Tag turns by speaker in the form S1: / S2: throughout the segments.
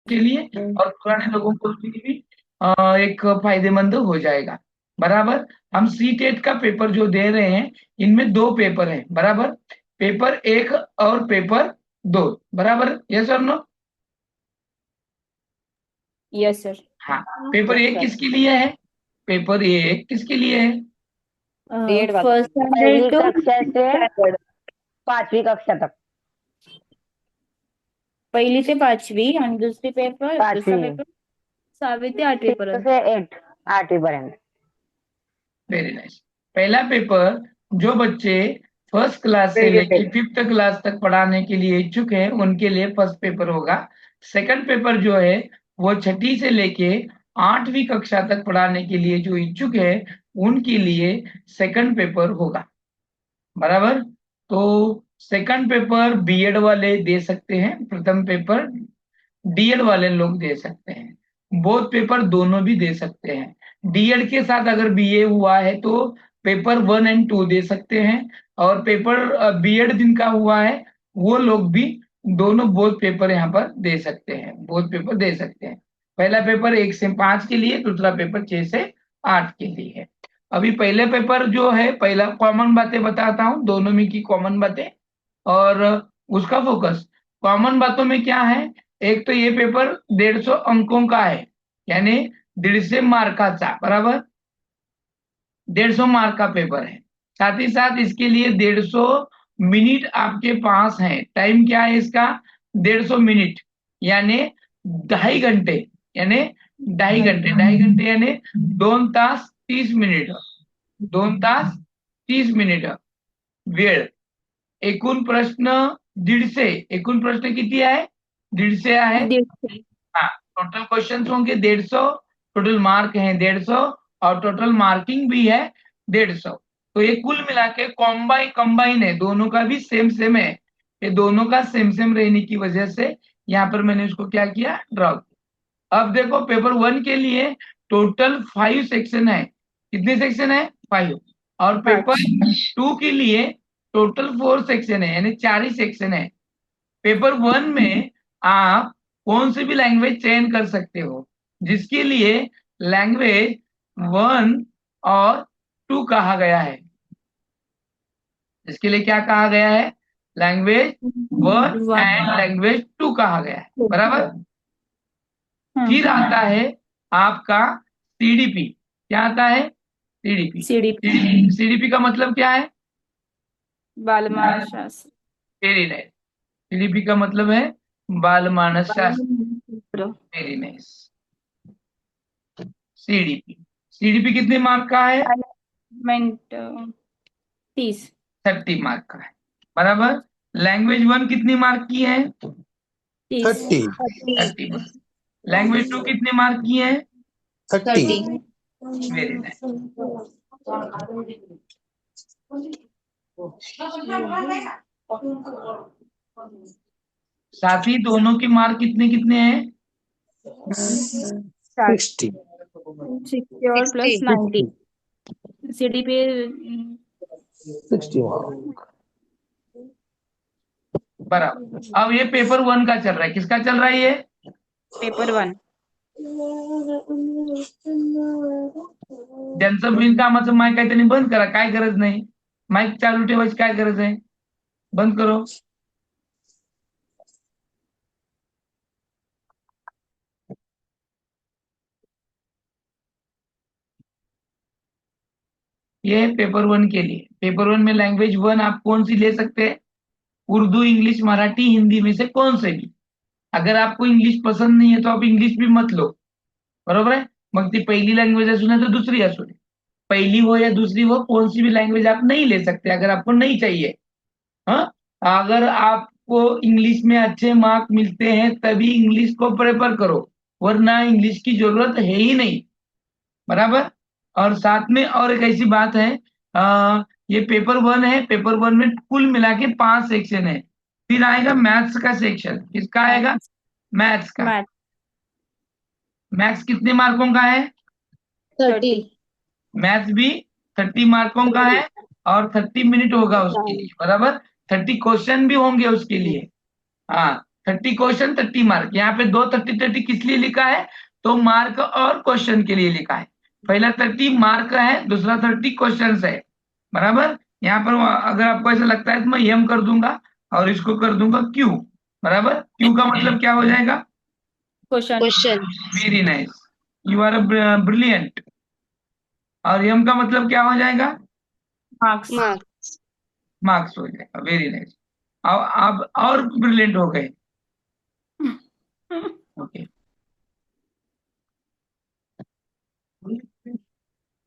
S1: के लिए और पुराने लोगों को भी एक फायदेमंद हो जाएगा। बराबर। हम सी टेट का पेपर जो दे रहे हैं, इनमें 2 पेपर हैं। बराबर। पेपर 1 और पेपर 2। बराबर, यस और नो?
S2: Yes sir.
S1: हाँ। पेपर 1 किसके लिए है? पेपर 1 किसके लिए है?
S2: बीएड वाला।
S3: फर्स्ट
S4: पहली
S3: स्टैंडर्ड टू
S4: कक्षा से
S3: स्टैंडर्ड।
S4: 5वीं कक्षा तक।
S2: पहिली ते 5वी आणि दुसरा
S4: 5वीं
S2: पेपर 6वी ते 8वी
S4: 6
S2: पर्यंत।
S4: से 8वीं पर्यंत।
S1: Very nice. पहला पेपर जो बच्चे फर्स्ट क्लास से लेके 5th क्लास तक पढ़ाने के लिए इच्छुक हैं, उनके लिए फर्स्ट पेपर होगा। सेकंड पेपर जो है वो 6ठी से लेके 8वीं कक्षा तक पढ़ाने के लिए जो इच्छुक है, उनके लिए सेकंड पेपर होगा। बराबर। तो सेकंड पेपर बीएड वाले दे सकते हैं, प्रथम पेपर डीएड वाले लोग दे सकते हैं। बोथ पेपर दोनों भी दे सकते हैं। डीएड के साथ अगर बीए हुआ है तो पेपर 1 एंड 2 दे सकते हैं, और पेपर बीएड जिनका हुआ है वो लोग भी दोनों बोथ पेपर यहाँ पर दे सकते हैं, बोथ पेपर दे सकते हैं। पहला पेपर 1 से 5 के लिए, दूसरा पेपर 6 से 8 के लिए है। अभी पहले पेपर जो है, पहला कॉमन बातें बताता हूँ, दोनों में की कॉमन बातें और उसका फोकस। कॉमन बातों में क्या है? एक तो ये पेपर 150 अंकों का है, यानी 150 मार्काचा। बराबर। 150 मार्क का पेपर है। साथ ही साथ इसके लिए 150 मिनट आपके पास है। टाइम क्या है इसका? 150 मिनट, यानी 2.5 घंटे। यानी 2.5 घंटे, 2.5 घंटे यानी 2 तास 30 मिनिट। 2 तास 30 मिनिट वेळ। एकूण प्रश्न 150। एकूण प्रश्न किती आहे? 150 आहे।
S2: 150.
S1: हाँ, टोटल क्वेश्चन होंगे 150, टोटल मार्क है 150, और टोटल मार्किंग भी है 150। तो ये कुल मिला के कंबाइन है, दोनों का भी सेम सेम है। ये दोनों का सेम सेम रहने की वजह से यहाँ पर मैंने उसको क्या किया, ड्रॉ किया। अब देखो पेपर 1 के लिए टोटल 5 सेक्शन है। कितने सेक्शन है? 5। और पेपर 2 के लिए टोटल 4 सेक्शन है, यानी 4 ही सेक्शन है। पेपर 1 में आप कौन सी भी लैंग्वेज चयन कर सकते हो, जिसके लिए लैंग्वेज 1 और 2 कहा गया है। इसके लिए क्या कहा गया है? लैंग्वेज 1 एंड लैंग्वेज 2 कहा गया है। बराबर। फिर आता है आपका सीडीपी। क्या आता है? सीडीपी।
S2: सीडीपी
S1: सीडीपी का मतलब क्या है?
S2: बाल मानस शास्त्र।
S1: Very nice. सीडीपी का मतलब है बाल मानस शास्त्र।
S2: बालमानसशास्त्र।
S1: Very nice. सीडीपी। सीडीपी कितने मार्क का है?
S2: अलाइनमेंट 30।
S1: 30 मार्क का है। बराबर। लैंग्वेज 1 कितनी मार्क की है?
S2: 30।
S5: 30
S1: 30 मार्क। लैंग्वेज 2 कितने मार्क की है?
S5: 30
S1: वेरी नाइस। साथ ही दोनों के मार्क कितने कितने हैं?
S5: 60
S2: 60 और प्लस 90। CDP
S5: 60 mark.
S1: बराबर। अब ये पेपर 1 का चल रहा है। किसका चल रहा है ये?
S2: पेपर 1।
S1: ज्यांचं बिनकामाचं माईक आहे त्यांनी बंद करा, काय गरज नाही। माईक चालू ठेवायची काय गरज आहे? बंद करो। ये है पेपर 1 के लिए। पेपर 1 में लैंग्वेज 1 आप कौन सी ले सकते हैं? उर्दू, इंग्लिश, मराठी, हिंदी में से कौन से भी। अगर आपको इंग्लिश पसंद नहीं है तो आप इंग्लिश भी मत लो। बरोबर आहे? मग ती पहिली लैंग्वेज असू नये तो दूसरी असू दे, पहली हो या दूसरी हो, कौन सी भी लैंग्वेज आप नहीं ले सकते अगर आपको नहीं चाहिए। हाँ। अगर आपको इंग्लिश में अच्छे मार्क मिलते हैं तभी इंग्लिश को प्रेफर करो, वरना इंग्लिश की जरूरत है ही नहीं। बराबर। और साथ में और एक ऐसी बात है, ये पेपर 1 है। पेपर 1 में कुल मिला के 5 सेक्शन है। फिर आएगा मैथ्स का सेक्शन। किसका आएगा? मैथ्स का।
S2: मैथ
S1: मैथ्स कितने मार्कों का है?
S2: 30।
S1: मैथ्स भी 30 मार्कों का है, और 30 मिनट होगा उसके लिए। बराबर। 30 क्वेश्चन भी होंगे उसके लिए। हाँ, 30 क्वेश्चन 30 मार्क। यहाँ पे दो 30-30 किस लिए लिखा है? तो मार्क और क्वेश्चन के लिए लिखा है। पहला 30 मार्क है, दूसरा 30 क्वेश्चन है, बराबर। यहाँ पर अगर आपको ऐसा लगता है तो मैं एम कर दूंगा और इसको कर दूंगा क्यू, बराबर। क्यू का मतलब क्या हो जाएगा?
S2: Question.
S4: Question.
S1: Very nice, you are brilliant. और एम का मतलब क्या हो जाएगा?
S2: मार्क्स।
S4: मार्क्स।
S1: मार्क्स हो जाएगा। वेरी नाइस, अब आप और ब्रिलियंट हो गए। ओके,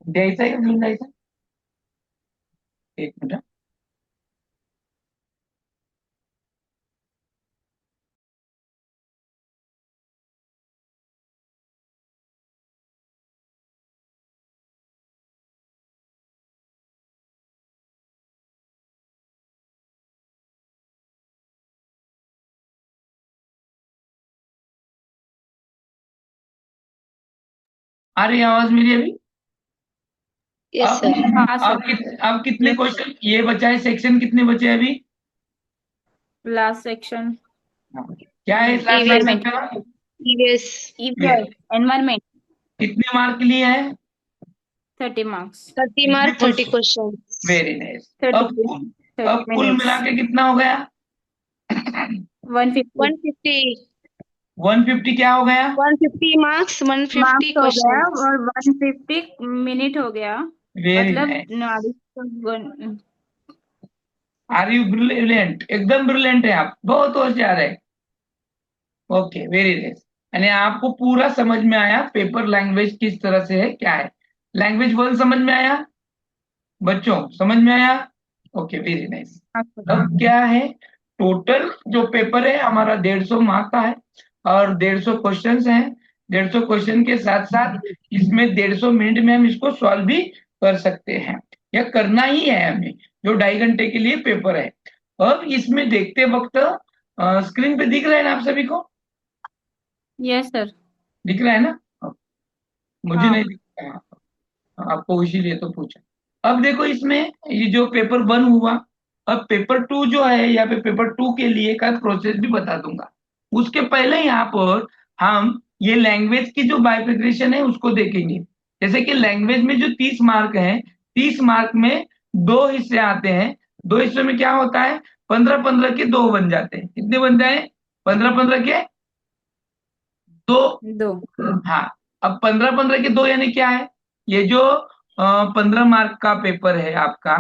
S1: द्यायचा आहे का घेऊन जायचं? एक मिनिट. आ रही है आवाज मेरी अभी?
S4: यस
S1: अब
S4: सर।
S2: हाँ सर।
S1: अब कितने क्वेश्चन ये बचा है? सेक्शन कितने बचे हैं अभी?
S2: Last section.
S1: हाँ. क्या है इस लास्ट सेक्शन
S2: एनवायरमेंट।
S1: का?
S4: ईवीएस।
S2: एनवायरमेंट।
S1: कितने मार्क के लिए है?
S2: 30 मार्क्स।
S4: 30
S1: कितने
S4: mark 30
S1: question?
S4: Question.
S1: Very nice.
S2: 30
S1: अब कुल मिला
S2: 30 मिनट्स।
S1: के कितना हो गया?
S2: 150
S4: 150।
S1: 150 क्या हो गया?
S4: 150 मार्क्स 150
S2: मार्क्स हो गया
S4: क्वेश्चन।
S2: और 150 मिनट हो गया।
S1: वेरी
S2: मतलब
S1: नाइस.
S2: 40
S1: are you brilliant? एकदम ब्रिलियंट है आप, बहुत होशियार है. Okay, very nice. यानी आपको पूरा समझ में आया पेपर लैंग्वेज किस तरह से है, क्या है. लैंग्वेज वर्ड समझ में आया बच्चों? समझ में आया? Okay, very nice. अब क्या है, टोटल जो पेपर है हमारा 150 मार्क का है और 150 क्वेश्चन हैं. 150 क्वेश्चन के साथ साथ इसमें 150 मिनट में हम इसको सॉल्व भी कर सकते हैं, या करना ही है हमें, जो 2.5 घंटे के लिए पेपर है. अब इसमें देखते वक्त स्क्रीन पे दिख रहा है ना आप सभी को?
S2: Yes sir.
S1: दिख रहा है ना? मुझे
S2: हाँ।
S1: नहीं दिख रहा. आपको इसीलिए तो पूछा. अब देखो इसमें ये जो पेपर 1 हुआ, अब पेपर 2 जो है, या फिर पेपर 2 के लिए का प्रोसेस भी बता दूंगा. उसके पहले यहाँ पर हम ये लैंग्वेज की जो बाइफिकेशन है उसको देखेंगे. जैसे कि लैंग्वेज में जो 30 मार्क है, 30 मार्क में दो हिस्से आते हैं. दो हिस्सों में क्या होता है, 15-15 के दो बन जाते हैं. कितने बन जाए? 15-15 के दो.
S2: 2।
S1: हाँ. अब 15-15 के दो यानी क्या है? ये जो 15 मार्क का पेपर है आपका,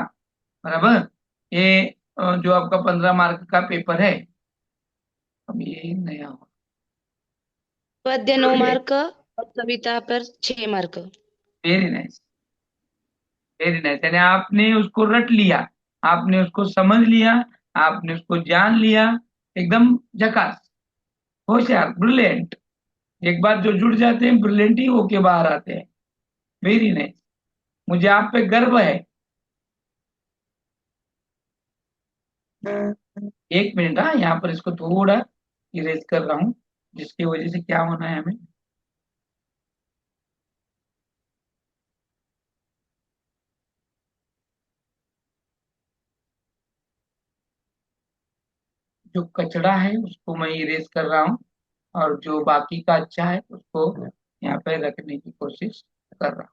S1: बराबर, ये जो आपका 15 मार्क का पेपर है, अब ये नया हो.
S4: पद्य 9 मार्क और कविता पर 6 mark.
S1: Very nice, very nice. यानी आपने उसको रट लिया, आपने उसको समझ लिया, आपने उसको जान लिया. एकदम झकास, होशियार, ब्रिलियंट. एक बार जो जुड़ जाते हैं ब्रिलियंट ही होके बाहर आते हैं. वेरी नाइस, मुझे आप पे गर्व है. एक मिनट. हाँ, यहाँ पर इसको थोड़ा इरेज कर रहा हूँ, जिसकी वजह से क्या होना है हमें. जो कचरा है उसको मैं इरेज कर रहा हूँ, और जो बाकी का अच्छा है उसको यहाँ पे रखने की कोशिश कर रहा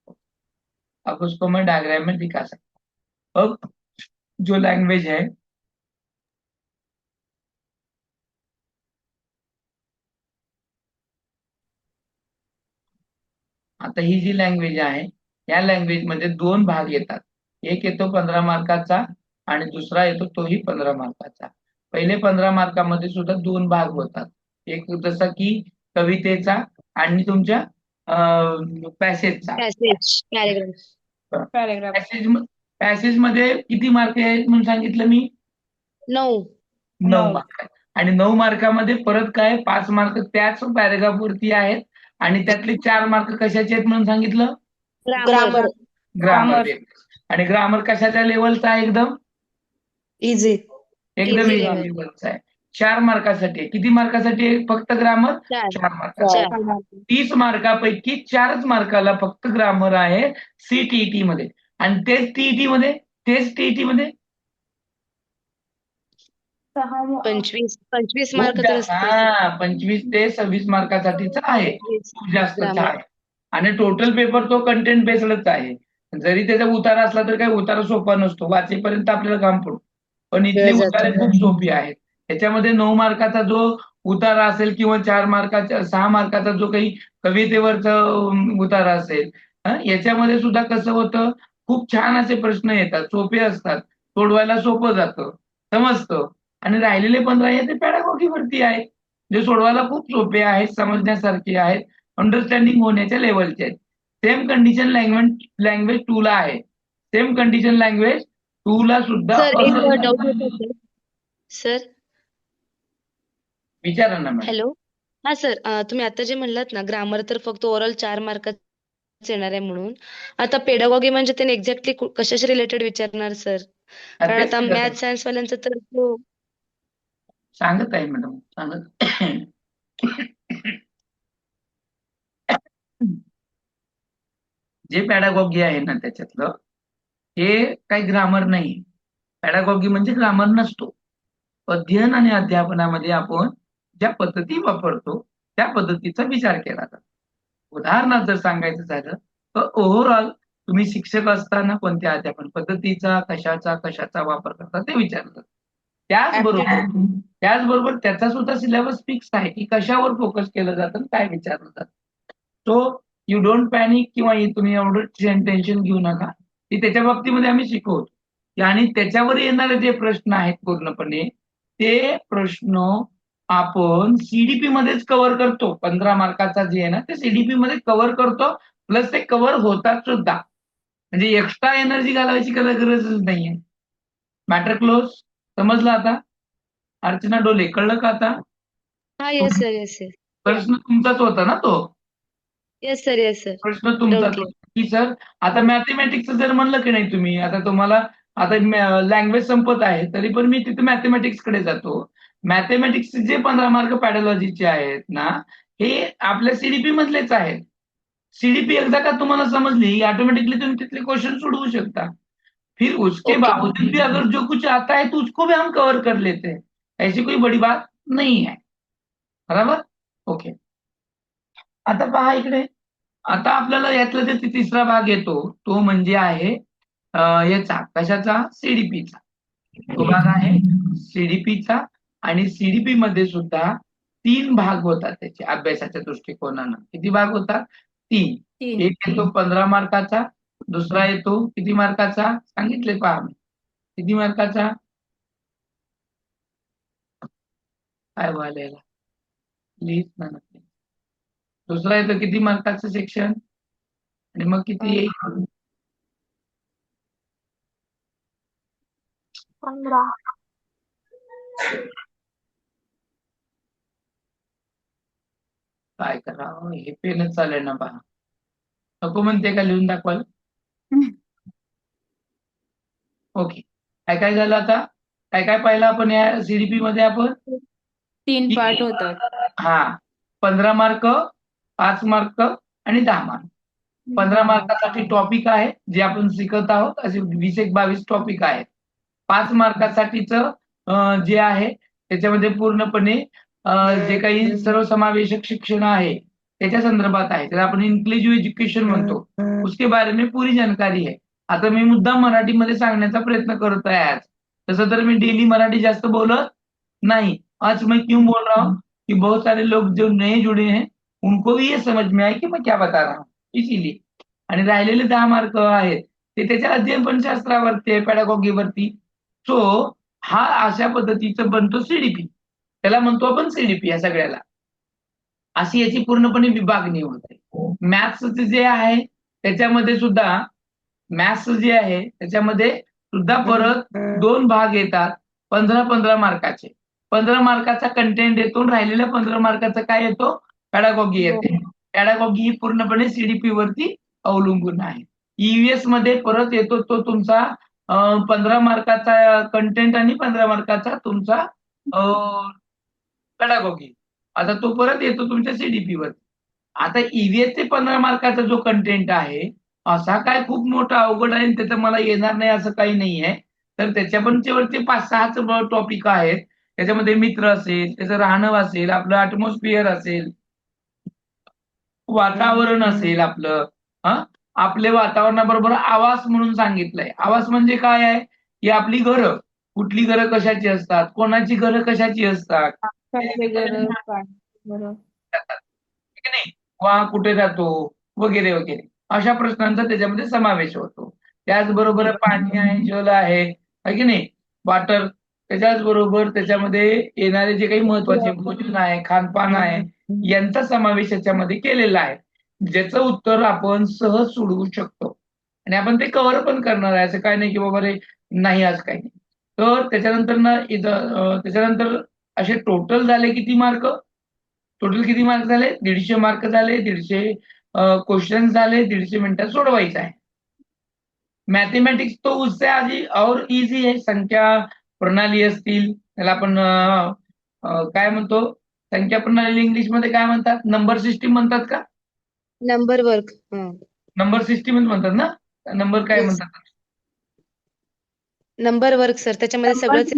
S1: हूँ. अब उसको मैं डायग्राम में दिखा सकता हूँ. अब जो लैंग्वेज है, आता ही जी लँग्वेज आहे, या लँग्वेज मध्ये दोन भाग येतात. एक येतो 15 मार्काचा आणि दुसरा येतो तोही 15 मार्काचा. पहिले 15 मार्कामध्ये सुद्धा दोन भाग होतात. एक जसा की कवितेचा आणि तुमच्या पॅसेजचा.
S4: Passage paragraph.
S2: Paragraph.
S1: Passage passage मध्ये किती मार्क आहेत म्हणून सांगितलं मी?
S4: 9।
S1: 9
S2: 9।
S1: मार्क. आणि 9 मार्कामध्ये परत काय 5 मार्क त्याच पॅरेग्राफ वरती आहेत, आणि त्यातले 4 मार्क कशाचे आहेत म्हणून सांगितलं?
S4: ग्रामर।
S1: ग्रामर.
S2: ग्रामर।
S1: आणि ग्रामर कशाच्या लेवलचा आहे? एकदम
S4: इजी।
S1: एकदम
S4: इजी
S1: इझी
S4: लेवल।
S1: लेवलचा आहे. 4 मार्कासाठी आहे. किती मार्कासाठी आहे फक्त ग्रामर?
S4: 4।
S1: 4 मार्कासाठी.
S4: 4।
S1: 30 मार्कापैकी 4च मार्काला फक्त ग्रामर आहे सीटीईटी मध्ये. आणि तेच टीईटी मध्ये
S4: 25 25
S1: खूप
S4: मार्क तर
S1: जास्त,
S4: असते.
S1: हा 25 ते 26 मार्कासाठीच आहे,
S4: 25
S1: खूप जास्तच
S4: ग्रामर.
S1: आहे. आणि टोटल पेपर तो कंटेंट बेस्डच आहे. जरी त्याचा उतारा असला तर काही उतारा सोपा नसतो, वाचेपर्यंत आपल्याला काम पडतो. पण इथले
S4: वेळ जातो.
S1: उतारे खूप सोपी आहेत. त्याच्यामध्ये 9 मार्काचा जो उतारा असेल किंवा 4 मार्काचा 6 मार्काचा जो काही कवितेवरचा उतारा असेल, याच्यामध्ये सुद्धा कसं होतं, खूप छान असे प्रश्न येतात, सोपे असतात, सोडवायला सोपं जातं, समजतं. आणि राहिलेले 15 हे ते पॅडागॉगीवरती आहेत, जे सोडवायला खूप सोपे आहेत, समजण्यासारखे आहेत, अंडरस्टँडिंग होण्याच्या लेवलचे आहेत. सेम कंडिशन लँग्वेज लँग्वेज 2 ला आहे. सेम कंडिशन लँग्वेज 2 ला सुद्धा
S4: सर एक डाऊट
S1: असं.
S4: होता सर. सर
S1: विचारा ना मॅडम.
S4: हॅलो. हा सर, तुम्ही आता जे म्हणलात ना ग्रामर तर फक्त ओव्हरऑल 4 मार्काच येणार आहे म्हणून. आता पेडागॉगी म्हणजे त्यांनी एक्झॅक्टली कशाशी रिलेटेड विचारणार सर? कारण
S1: तेच
S4: आता
S1: सांगत आहे,
S4: मॅथ सायन्स वाल्यांचं तर हो.
S1: सांगत आहे मॅडम, सांगत. जे पॅडागॉगी आहे ना त्याच्यातलं, हे काही ग्रामर नाही. पॅडागॉगी म्हणजे ग्रामर नसतो. अध्ययन आणि अध्यापनामध्ये आपण ज्या पद्धती वापरतो त्या पद्धतीचा विचार केला जातो. उदाहरणार्थ जर सांगायचं झालं तर ओव्हरऑल तुम्ही शिक्षक असताना कोणत्या अध्यापन पद्धतीचा कशाचा वापर करता ते विचारलं. त्याचबरोबर त्याचबरोबर त्याचा सुद्धा सिलेबस फिक्स आहे की कशावर फोकस केलं जातं आणि काय विचारलं जातं. सो यू डोंट पॅनिक किंवा तुम्ही एवढं टेन्शन घेऊ नका, की त्याच्या बाबतीमध्ये आम्ही शिकवतो. आणि त्याच्यावर येणारे जे प्रश्न आहेत पूर्णपणे ते प्रश्न आपण सीडीपी मध्येच कव्हर करतो. 15 मार्काचा जे आहे ना ते सीडीपी मध्ये कव्हर करतो, प्लस ते कव्हर होतात सुद्धा. म्हणजे एक्स्ट्रा एनर्जी घालवायची गरजच नाहीये. Matter close. समजलं आता? अर्चना डोले, कळलं का आता?
S4: हा येस सर, येस येस.
S1: प्रश्न तुमचाच होता ना तो?
S4: Yes sir, yes sir.
S1: प्रश्न
S4: डाऊट
S1: तुमचाच
S4: क्लिअर.
S1: होता की सर आता मॅथमॅटिक्स जर म्हणलं की नाही तुम्ही, आता तुम्हाला आता लँग्वेज संपत आहे तरी पण मी तिथे मॅथमॅटिक्स कडे जातो. मॅथमॅटिक्सचे जे 15 मार्क पॅडॉलॉजीचे आहेत ना, हे आपल्या सीडीपी मधलेच आहेत. सीडीपी एकदा का तुम्हाला समजली, ऑटोमेटिकली तुम्ही तिथले क्वेश्चन सोडवू शकता. फिर उसके
S4: ओके.
S1: बावजूद भी अगर जो कुछ आता है तो उसको भी हम कवर कर लेते हैं, ऐसी कोई बड़ी बात नहीं है. बराबर? ओके. आता पहा इकडे, आता आपल्याला यातला जे तिसरा भाग येतो तो म्हणजे आहे याचा कशाचा, सीडीपीचा. तो भाग आहे सीडीपीचा. आणि सीडीपी मध्ये सुद्धा 3 भाग होतात त्याचे अभ्यासाच्या दृष्टिकोनानं. किती भाग होतात? 3.
S2: 3.
S1: एक येतो 15 मार्काचा, दुसरा येतो किती मार्काचा सांगितले पहा मी. किती मार्काचा? काय व्हायला याला? प्लीज ना. दुसरा येतो किती मार्काचं सेक्शन आणि मग किती येईल?
S2: 15.
S1: काय करावं, हे पेनच चालेल ना पहा. नको म्हणते का लिहून दाखवाल? ओके. काय काय झालं आता? काय काय पाहिलं आपण या सीडीपी मध्ये आपण?
S2: 3 पार्ट होतात.
S1: हा, 15 मार्क, 5 मार्क आणि 10 मार्क. 15 मार्कासाठी टॉपिक आहे जे आपण शिकत आहोत, असे 20 एक 22 टॉपिक आहेत. 5 मार्कासाठीच जे आहे त्याच्यामध्ये पूर्णपणे जे काही सर्वसमावेशक शिक्षण आहे त्याच्या संदर्भात आहे, त्याला आपण इन्क्लुझिव्ह एज्युकेशन म्हणतो. उसके बारे में पूरी जानकारी है. आता मी मुद्दाम मराठीमध्ये सांगण्याचा प्रयत्न करत आहे आज. तसं तर मी डेली मराठी जास्त बोलत नहीं. आज मैं क्यों बोल रहा हूँ कि बहुत सारे लोग जो नए जुड़े हैं उनको भी ये समझ में आए कि मैं क्या बता रहा हूँ, इसीलिए. आणि राहिलेले 10 मार्क आहेत ते त्याच्या अध्ययन शास्त्रावरती आहे, पॅडागॉगीवरती. सो हा अशा पद्धतीचं बनतो सीडीपी. त्याला म्हणतो आपण सीडीपी या सगळ्याला. अशी याची पूर्णपणे विभागणी होते. मॅथ्सचे जे आहे त्याच्यामध्ये सुद्धा मॅथ्स जे आहे त्याच्यामध्ये सुद्धा परत 2 भाग येतात 15-15 मार्काचे. 15 मार्काचा कंटेंट येतो, राहिलेल्या 15 मार्काचा काय येतो? पॅडागॉगी येते. पॅडागॉगी ही पूर्णपणे सीडीपी वरती अवलंबून आहे. ईव्हीएस मध्ये परत येतो तो तुमचा 15 मार्काचा कंटेंट आणि 15 मार्काचा तुमचा पॅडागॉगी. आता तो परत येतो तुमच्या सीडीपी वर. आता ईव्हीएसचे 15 मार्काचा जो कंटेंट आहे, असा काय खूप मोठा अवघड आहे आणि त्याचं मला येणार नाही असं काही नाहीये. तर त्याच्या पण वरती 5-6च टॉपिक आहेत. त्याच्यामध्ये मित्र असेल, त्याचं राहणं असेल, आपलं ॲटमॉस्फिअर असेल, वातावरण असेल आपलं. आपले वातावरणाबरोबर आवास म्हणून सांगितलंय. आवास म्हणजे काय आहे, की आपली घरं, कुठली घरं कशाची असतात, कोणाची घरं कशाची असतात,
S2: काचे घर, पाण्याची घर.
S1: जातात, ठीक आहे नाही, वा कुठे जातो वगैरे वगैरे, अशा प्रश्नांचा त्याच्यामध्ये समावेश होतो. त्याचबरोबर पाणी आहे, जल आहे, है की नाही, वॉटर. त्याच्याचबरोबर त्याच्यामध्ये येणारे जे काही महत्वाचे भोजन आहे, खानपान आहे, यांचा समावेश याच्यामध्ये केलेला आहे, ज्याचं उत्तर आपण सहज सोडवू शकतो. आणि आपण ते कव्हर पण करणार आहे, असं काय नाही की बाबा रे नाही आज काही नाही. तर त्याच्यानंतर ना त्याच्यानंतर असे टोटल झाले किती मार्क? टोटल किती मार्क झाले? 150 मार्क झाले. 150 क्वेश्चन झाले. 150 मिनिटात सोडवायचं आहे. मैथमेटिक्स तो उससे आधी और इझी आहे. संख्या प्रणाली असतील, त्याला आपण काय म्हणतो, संख्या प्रणाली इंग्लिशमध्ये काय म्हणतात? नंबर सिस्टीम म्हणतात का?
S4: Number work.
S1: नंबर सिस्टीमच म्हणतात ना? नंबर काय
S4: येस,
S1: म्हणतात?
S4: नंबर वर्क सर, त्याच्यामध्ये सगळंच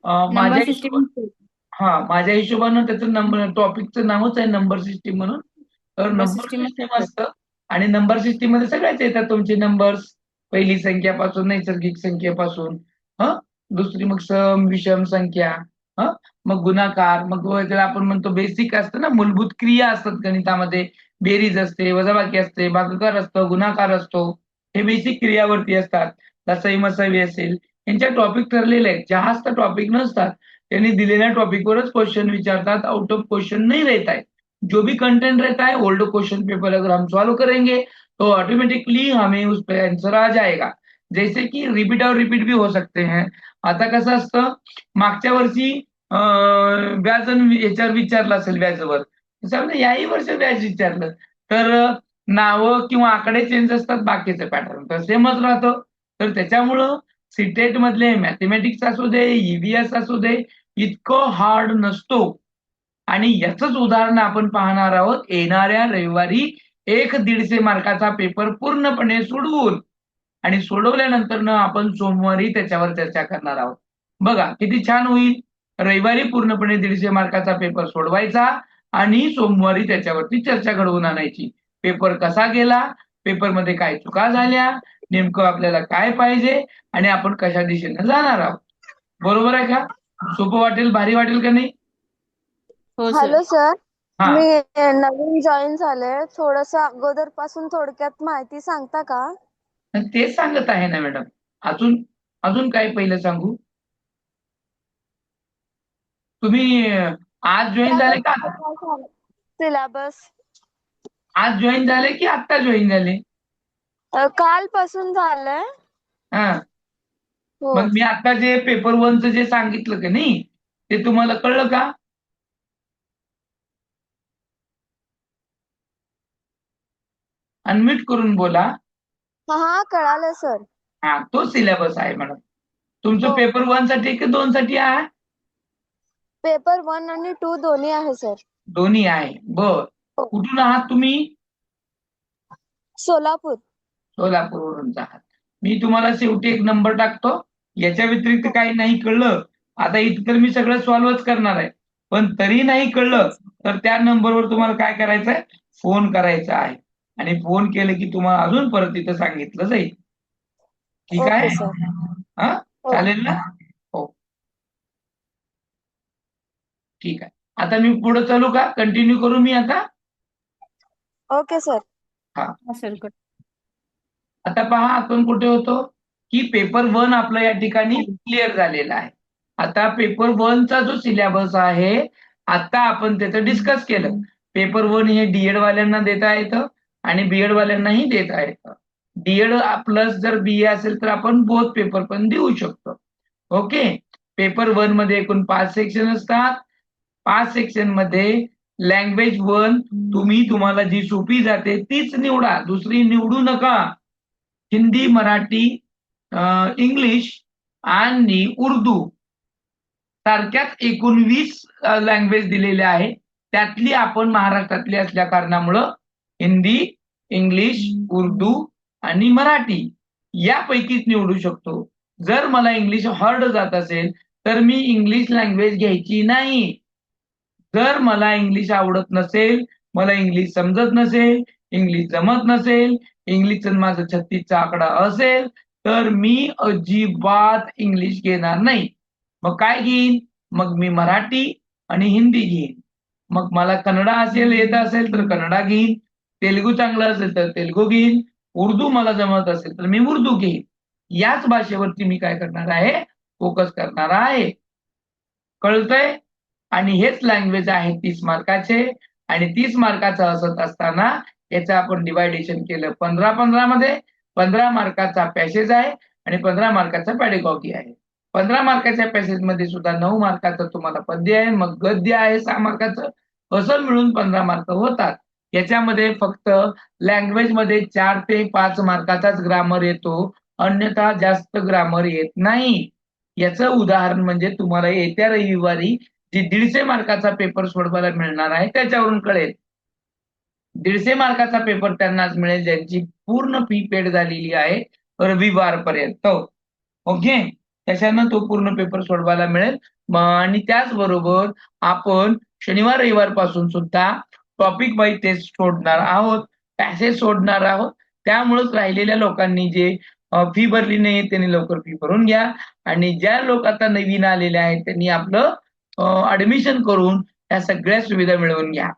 S1: माझ्या
S2: नंबर
S1: हिशोबाने,
S2: सिस्टीम.
S1: माझ्या हिशोबानं त्याचं नंबर टॉपिकचं नावच आहे नंबर सिस्टीम म्हणून. तर
S2: number
S1: number
S2: system
S1: system
S2: sir.
S1: असतं आणि नंबर सिस्टीम मध्ये सगळ्याच येतात तुमचे नंबर्स, पहिली संख्यापासून नैसर्गिक संख्येपासून, हं दुसरी मग सम विषम संख्या, हं मग गुणाकार, मग त्याला आपण म्हणतो बेसिक असतं ना, मूलभूत क्रिया असतात गणितामध्ये, बेरीज असते, वजाबाकी असते, भागाकार असतो, गुणाकार असतो, हे बेसिक क्रियावरती असतात. लसाई मसावी असेल, यांच्या टॉपिक ठरलेले आहेत, जास्त टॉपिक नसतात. त्यांनी दिलेल्या टॉपिकवरच क्वेश्चन विचारतात, आउट ऑफ क्वेश्चन नहीं रहता है. जो भी कंटेंट रहता है ओल्ड क्वेश्चन पेपर अगर हम सॉल्व करेंगे तो ऑटोमेटिकली हमें उस पे आंसर आ जाएगा. जैसे की रिपीट और रिपीट भी हो सकते हैं. आता कसं असतं, मागच्या वर्षी व्याज याच्यावर विचारलं असेल व्याजावर, त्याच्यामध्ये याही वर्षी व्याज विचारलं, तर नावं किंवा आकडे चेंज असतात, बाकीचं पॅटर्न तर सेमच राहतं. तर त्याच्यामुळं सीटेट मधले मॅथमॅटिक्स असू दे, ईव्हीएस असू दे, इतकं हार्ड नसतो. आणि याचंच उदाहरण आपण पाहणार आहोत येणाऱ्या रविवारी. 150 मार्काचा पेपर पूर्णपणे सोडवून आणि सोडवल्यानंतर आपण सोमवारी त्याच्यावर चर्चा करणार आहोत. बघा किती छान होईल. रविवारी पूर्णपणे 150 मार्काचा पेपर सोडवायचा आणि सोमवारी त्याच्यावरती चर्चा घडवून आणायची. पेपर कसा गेला, पेपरमध्ये काय चुका झाल्या, नेमकं आपल्याला काय पाहिजे आणि आपण कशा दिशेने जाणार आहोत. बरोबर आहे का? सोपं वाटेल, भारी वाटेल का नाही?
S2: हो सर.
S3: हॅलो सर,
S1: हा,
S3: मी नवीन जॉईन झाले. थोडस अगोदर पासून थोडक्यात माहिती सांगता का?
S1: तेच सांगत आहे ना मॅडम. अजून अजून काय पहिलं सांगू? तुम्ही आज जॉईन झाले का?
S3: सिलेबस
S1: आज जॉईन झाले की आत्ता जॉईन झाले?
S3: कालपासून झालंय.
S1: हा,
S3: हो.
S1: मग मी आता जे पेपर 1चं जे सांगितलं का नाही, ते तुम्हाला कळलं का? अनम्यूट करून बोला.
S3: हा कळालं सर.
S1: हा, तो सिलेबस आहे मॅडम. तुमचं
S3: हो.
S1: पेपर 1 साठी की 2 साठी आहे?
S3: पेपर 1 आणि 2 दोन्ही आहे सर.
S1: दोन्ही आहे. बर,
S3: हो.
S1: कुठून आहात तुम्ही?
S3: सोलापूर.
S1: सोलापूरवरून आहात. मी तुम्हाला शेवटी एक नंबर टाकतो. याच्या व्यतिरिक्त काही नाही कळलं, आता इथं मी सगळं सॉल्व्हच करणार आहे, पण तरी नाही कळलं तर त्या नंबरवर तुम्हाला काय करायचं आहे, फोन करायचा आहे. आणि फोन केलं की तुम्हाला अजून परत इथं सांगितलं जाईल. ठीक आहे?
S3: Okay sir.
S1: हा,
S3: हो.
S1: चालेल ना? हो, ठीक आहे. आता मी पुढे चालू का, कंटिन्यू करू मी आता?
S3: Okay sir.
S1: हा,
S2: हा सर.
S1: आता पहा आपण कुठे होतो, की पेपर 1 आपलं या ठिकाणी क्लिअर झालेला आहे. आता पेपर 1चा जो सिलेबस आहे, आता आपण त्याचं डिस्कस केलं. पेपर 1 हे डी वाल्यांना देता येतं आणि बी वाल्यांनाही देता येतं. डी प्लस जर BA असेल तर आपण बोथ पेपर पण देऊ शकतो. ओके. पेपर 1 मध्ये एकूण 5 सेक्शन असतात. 5 सेक्शन मध्ये लँग्वेज 1 तुम्हाला जी सोपी जाते तीच निवडा, दुसरी निवडू नका. हिंदी, मराठी, इंग्लिश आणि उर्दू सारख्याच एकूण 20 लँग्वेज दिलेल्या आहेत. त्यातली आपण महाराष्ट्रातली असल्या कारणामुळं हिंदी, इंग्लिश, उर्दू आणि मराठी यापैकीच निवडू शकतो. जर मला इंग्लिश हार्ड जात असेल तर मी इंग्लिश लँग्वेज घ्यायची नाही. जर मला इंग्लिश आवडत नसेल, मला इंग्लिश समजत नसेल, इंग्लिश जमत नसेल, इंग्लिशचं माझं 36चा आकडा असेल, तर मी अजिबात इंग्लिश घेणार नाही. मग काय घेईन? मग मी मराठी आणि हिंदी घेईन. मग मला कन्नडा येत असेल तर कन्नडा घेईन, तेलुगू चांगलं असेल तर तेलुगू घेईन, उर्दू मला जमत असेल तर मी उर्दू घेईन. याच भाषेवरती मी काय करणार आहे? फोकस करणार आहे. कळतंय? आणि हेच लँग्वेज आहे 30 मार्काचे आणि 30 मार्काचं असत असताना याचं आपण डिवायडेशन केलं 15-15 मध्ये. 15 मार्काचा पॅसेज आहे आणि 15 मार्काचा पॅडेगॉगी आहे. 15 मार्काच्या पॅसेजमध्ये सुद्धा 9 मार्काचं तुम्हाला पद्य आहे, मग गद्य आहे 6 मार्काचं, असं मिळून 15 मार्क होतात. याच्यामध्ये फक्त लँग्वेजमध्ये 4 ते 5 मार्काचाच ग्रामर येतो, अन्यथा जास्त ग्रामर येत नाही. याचं उदाहरण म्हणजे तुम्हाला येत्या रविवारी जी 150 मार्काचा पेपर सोडवायला मिळणार आहे त्याच्यावरून कळेल. 150 मार्काचा पेपर त्यांनाच मिळेल ज्यांची पूर्ण फी पेड झालेली आहे रविवारपर्यंत. ओके, त्याच्यानं तो पूर्ण पेपर सोडवायला मिळेल. आणि त्याचबरोबर आपण शनिवार रविवार पासून सुद्धा टॉपिक वाईज टेस्ट सोडणार आहोत, पॅसेज सोडणार आहोत. त्यामुळेच राहिलेल्या लोकांनी जे फी भरली नाही त्यांनी लवकर फी भरून घ्या आणि ज्या लोक आता नवीन आलेले आहेत त्यांनी आपलं ऍडमिशन करून या सगळ्या सुविधा मिळवून घ्या.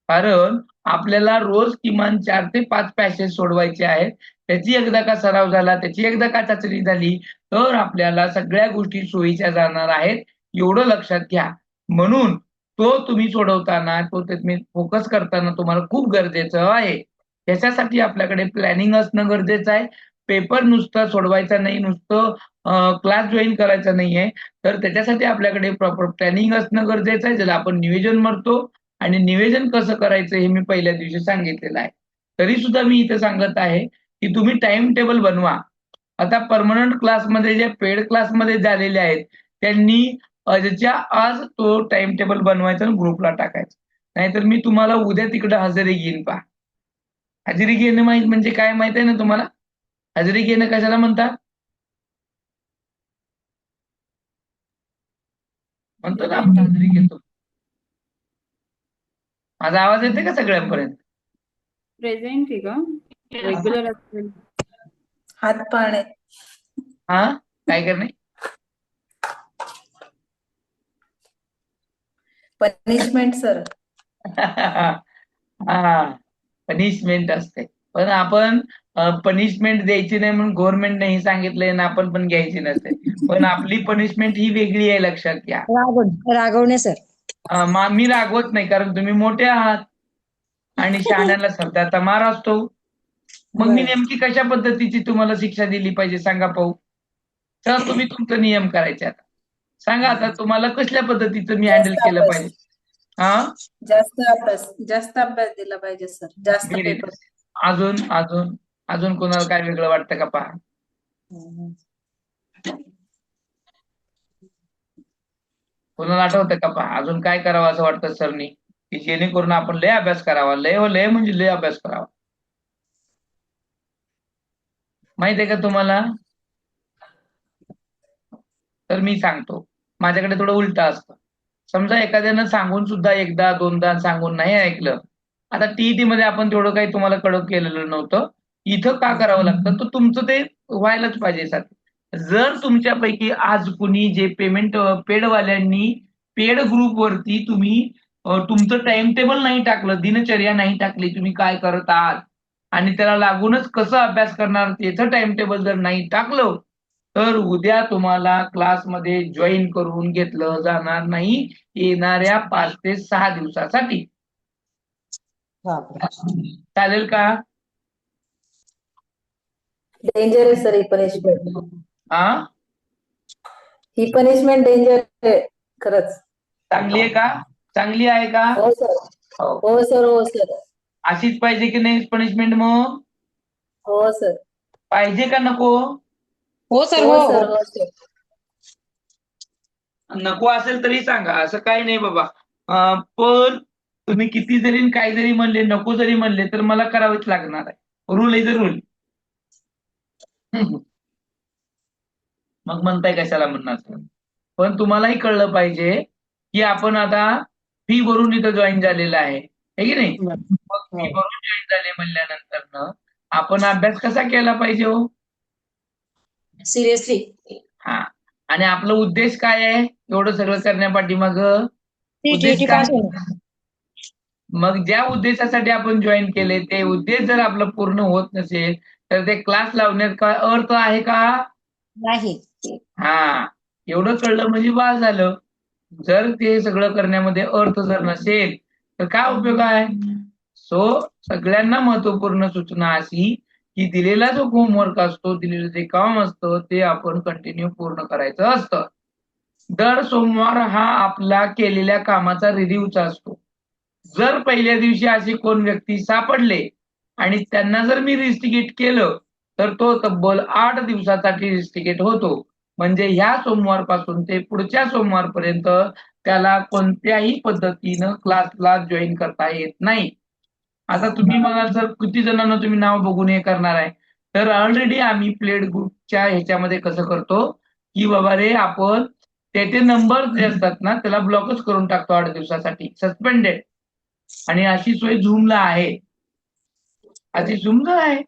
S1: कारण आपल्याला रोज किमान 4 ते 5 पॅसेज सोडवायचे आहेत. त्याची एकदा का सराव झाला, त्याची एकदा का चाचणी झाली, तर आपल्याला सगळ्या गोष्टी सोयीच्या जाणार आहेत, एवढं लक्षात घ्या. म्हणून तो तुम्ही सोडवताना, तो तुम्ही फोकस करताना तुम्हाला खूप गरजेचं आहे. त्याच्यासाठी आपल्याकडे प्लॅनिंग असणं गरजेचं आहे. पेपर नुसतं सोडवायचा नाही, नुसतं क्लास जॉईन करायचा नाहीये. तर त्याच्यासाठी आपल्याकडे प्रॉपर प्लॅनिंग असणं गरजेचं आहे, ज्याला आपण नियोजन म्हणतो. आणि नियोजन कसं करायचं हे मी पहिल्या दिवशी सांगितलेलं आहे. तरी सुद्धा मी इथे सांगत आहे की तुम्ही टाइम टेबल बनवा. आता परमनंट क्लासमध्ये जे पेड क्लासमध्ये झालेले आहेत त्यांनी आजच्या आज तो टाइम टेबल बनवायचा आणि ग्रुपला टाकायचा. नाहीतर मी तुम्हाला उद्या तिकडे हजेरी घेईन पहा. हजेरी घेणं माहित म्हणजे काय माहित आहे ना तुम्हाला? हजेरी घेणं कशाला म्हणतात? म्हणतो ना आपण हजेरी घेतो. माझा आवाज येते का सगळ्यांपर्यंत?
S2: प्रेझेंट आहे का? रेग्युलर असेल.
S5: हात पाळणे.
S1: हा, काय करणे?
S5: Punishment sir.
S1: हा, पनिशमेंट असते. पण आपण पनिशमेंट द्यायची नाही म्हणून गव्हर्नमेंटने ही सांगितलंय ना, आपण पण घ्यायची नसते. पण आपली पनिशमेंट ही वेगळी आहे, लक्षात घ्या.
S6: रागवणे सर.
S1: मी रागवत नाही, कारण तुम्ही मोठे आहात आणि शहाण्याला शब्दाचा मार असतो. मग मी नेमकी कशा पद्धतीची तुम्हाला शिक्षा दिली पाहिजे सांगा पाहू. तर तुम्ही तुमचा नियम करायचे. आता सांगा, आता तुम्हाला कसल्या पद्धतीचं मी हँडल केलं पाहिजे? हा,
S5: जास्त अभ्यास दिला पाहिजे सर. जास्त
S1: व्हेरी
S5: पेपर.
S1: नाईस. अजून अजून अजून कोणाला काय वेगळं वाटतं का पहा. कोणाला आठवतं का पहा, अजून काय करावं असं वाटतं सरनी, की जेणेकरून आपण लय अभ्यास करावा. लय म्हणजे लय अभ्यास करावा. माहित आहे का तुम्हाला? तर मी सांगतो, माझ्याकडे थोडं उलट असतं. समजा एखाद्यानं सांगून सुद्धा एकदा दोनदा सांगून नाही ऐकलं. आता टीईटी मध्ये आपण तेवढं काही तुम्हाला कडक केलेलं नव्हतं. इथं का करावं लागतं? तर तुमचं ते व्हायलाच पाहिजे सारखं. जर तुमच्यापैकी आज कुणी जे पेमेंट पेडवाल्यांनी पेड ग्रुपवरती तुम्ही तुमचं टाइम टेबल नाही टाकलं, दिनचर्या नाही टाकली, तुम्ही काय करत आहात आणि त्याला लागूनच कसं अभ्यास करणार त्याचं टाइम टेबल जर नाही टाकलं, तर उद्या तुम्हाला क्लासमध्ये जॉईन करून घेतलं जाणार नाही येणाऱ्या 5 ते 6 दिवसासाठी. चालेल का?
S5: डेंजर आहे सर ही पनिशमेंट.
S1: हा,
S5: ही पनिशमेंट डेंजर आहे खरंच.
S1: चांगली आहे का? चांगली आहे का?
S5: हो सर.
S1: हो.
S5: हो सर. हो सर.
S1: अशीच पाहिजे की नाही पनिशमेंट? मग
S5: हो सर.
S1: पाहिजे का नको?
S6: हो सर.
S5: हो
S6: हो
S5: सर.
S6: हो
S5: हो सर.
S1: नको असेल तरी सांगा, असं काही नाही बाबा. पण तुम्ही किती जरी काय जरी म्हणले, नको जरी म्हणले, तर मला करावेच लागणार आहे. Rule is a rule. मग म्हणताय कशाला म्हणणार? पण तुम्हालाही कळलं पाहिजे की आपण आता फी भरून इथं जॉईन झालेलं आहे की नाही.
S6: बरं.
S1: मग फी
S6: हो.
S1: भरून जॉईन झाले म्हणल्यानंतर आपण अभ्यास कसा केला पाहिजे हो.
S6: सिरियसली
S1: हा, आणि आपला उद्देश काय आहे एवढं सगळं करण्यापाठीमाग उद्देश
S6: टीटीटी पास
S1: काय.
S6: होणं.
S1: मग ज्या उद्देशासाठी आपण जॉईन केले ते उद्देश जर आपलं पूर्ण होत नसेल तर ते क्लास लावण्यात काय अर्थ आहे का.
S6: नाही.
S1: हा, एवढं कळलं म्हणजे बस झालं. जर ते सगळं करण्यामध्ये अर्थ जर नसेल तर काय उपयोग आहे. सो सगळ्यांना महत्वपूर्ण सूचना अशी की दिलेला जो होमवर्क असतो, दिलेलं जे काम असतं ते आपण कंटिन्यू पूर्ण करायचं असतं. दर सोमवार हा आपला केलेल्या कामाचा रिव्ह्यूचा असतो. जर पहिल्या दिवशी असे कोण व्यक्ती सापडले आणि त्यांना जर मी रिस्टिकेट केलं तर तो तब्बल 8 दिवसासाठी रिस्टिकेट होतो. म्हणजे ह्या सोमवारपासून ते पुढच्या सोमवारपर्यंत त्याला कोणत्याही पद्धतीनं क्लासला जॉईन करता येत नाही. आता तुम्ही म्हणाल सर किती जणांना तुम्ही नाव बघून हे करणार आहे. तर ऑलरेडी आम्ही प्लेड ग्रुपच्या ह्याच्यामध्ये कसं करतो की बाबा रे आपण त्याचे नंबर जे असतात ना त्याला ब्लॉकच करून टाकतो 8 दिवसासाठी सस्पेंडेड. आणि अशी सोय झूमला आहे. अशी झूमला आहे.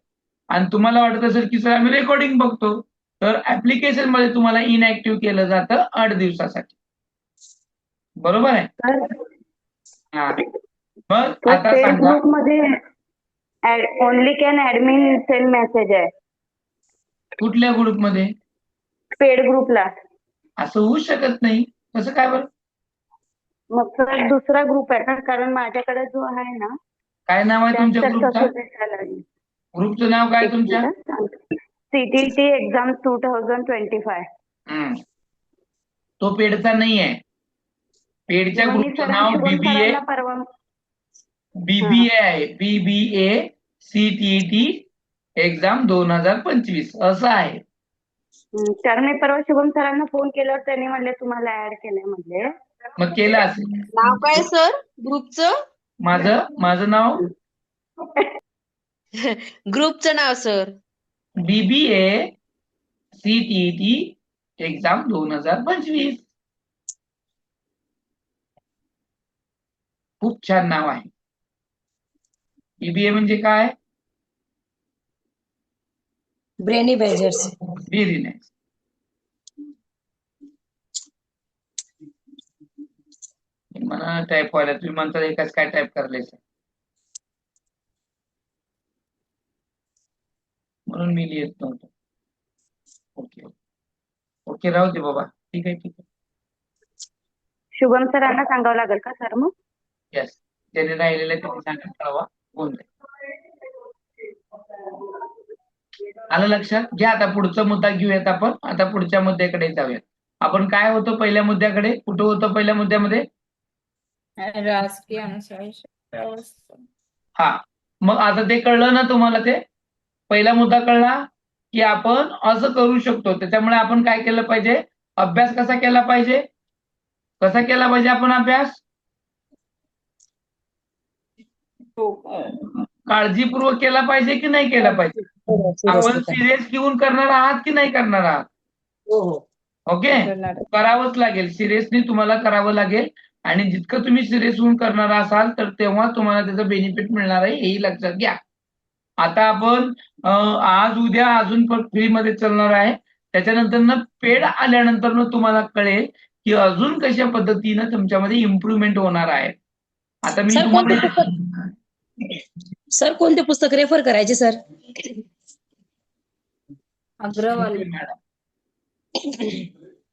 S1: आणि तुम्हाला वाटत असेल की सर आम्ही रेकॉर्डिंग बघतो तर ऍप्लिकेशन मध्ये तुम्हाला इनऍक्टिव्ह केलं जातं 8 दिवसासाठी. बरोबर आहे. हा, मग आता
S7: पेड
S1: सांगा
S7: ग्रुप मध्ये only can admin send message आहे
S1: कुठल्या ग्रुपमध्ये.
S7: पेड ग्रुपला.
S1: असं होऊ शकत नाही. कसं काय बरं.
S7: मग सर दुसरा ग्रुप आहे ना, कारण माझ्याकडे जो आहे ना
S1: काय नाव आहे तुमच्या
S7: त्यात
S1: ग्रुपचा.
S7: तसं दिसायला लागलं.
S1: ग्रुपचं नाव काय
S7: एक
S1: तुमच्या.
S7: मिनिट. CTT exam 2025.
S1: हम्म. तो पेडचा नाही आहे. पेडच्या
S7: मग मी
S1: ग्रुपचं नाव
S7: शुभम
S1: बीबीए
S7: सरांना परवा
S1: आहे. बीबीए सीटीटी एक्झाम 2025 असं आहे.
S7: तर मी परवा शुभम सरांना फोन केल्यावर त्यांनी म्हणले तुम्हाला ऍड केलंय म्हणले.
S1: मग केलं असेल.
S8: नाव काय सर ग्रुपचं.
S1: माझं नाव
S8: ग्रुपचं नाव सर.
S1: BBA CTT exam 2025. खूप छान नाव आहे. बीबीए म्हणजे काय.
S6: Brainy badgers.
S1: Very nice. मला टाईप व्हायला तुम्ही म्हणता एकाच काय टाईप करायचं म्हणून मी लिहित नव्हतो. ओके ओके राहू दे बाबा. ठीक आहे.
S7: शुभम सरांना सांगावं लागेल का सर मग.
S1: येस, ज्याने राहिलेलं आहे त्यांनी सांगत कळवा होऊन जाईल. आलं लक्षात घ्या. आता पुढचा मुद्दा घेऊयात आपण. आता पुढच्या मुद्द्याकडे जाऊयात. आपण काय होतं पहिल्या मुद्द्याकडे. कुठं होतं पहिल्या मुद्द्यामध्ये.
S2: राजकीय अनुशासन व्यवस्था.
S1: हा, मग आता ते कळलं ना तुम्हाला. ते पहिला मुद्दा कळला की आपण असं करू शकतो. त्याच्यामुळे आपण काय केलं पाहिजे. अभ्यास कसा केला पाहिजे. कसा केला पाहिजे आपण अभ्यास. काळजीपूर्वक केला पाहिजे की नाही केला पाहिजे. आपण सिरियस घेऊन करणार आहात की नाही करणार आहात.
S6: हो हो.
S1: ओके, करावंच लागेल. सिरियसली तुम्हाला करावं लागेल. आणि जितकं तुम्ही सिरियस होऊन करणार असाल तर तेव्हा तुम्हाला त्याचं बेनिफिट मिळणार आहे हेही लक्षात घ्या. आता आपण आज उद्या अजून पण फ्रीमध्ये चालणार आहे. त्याच्यानंतर पेड आल्यानंतर तुम्हाला कळेल की अजून कशा पद्धतीनं तुमच्यामध्ये इम्प्रुव्हमेंट होणार आहे. आता मी
S6: सर कोणते पुस्तक रेफर करायचे सर.
S2: अग्रवाल.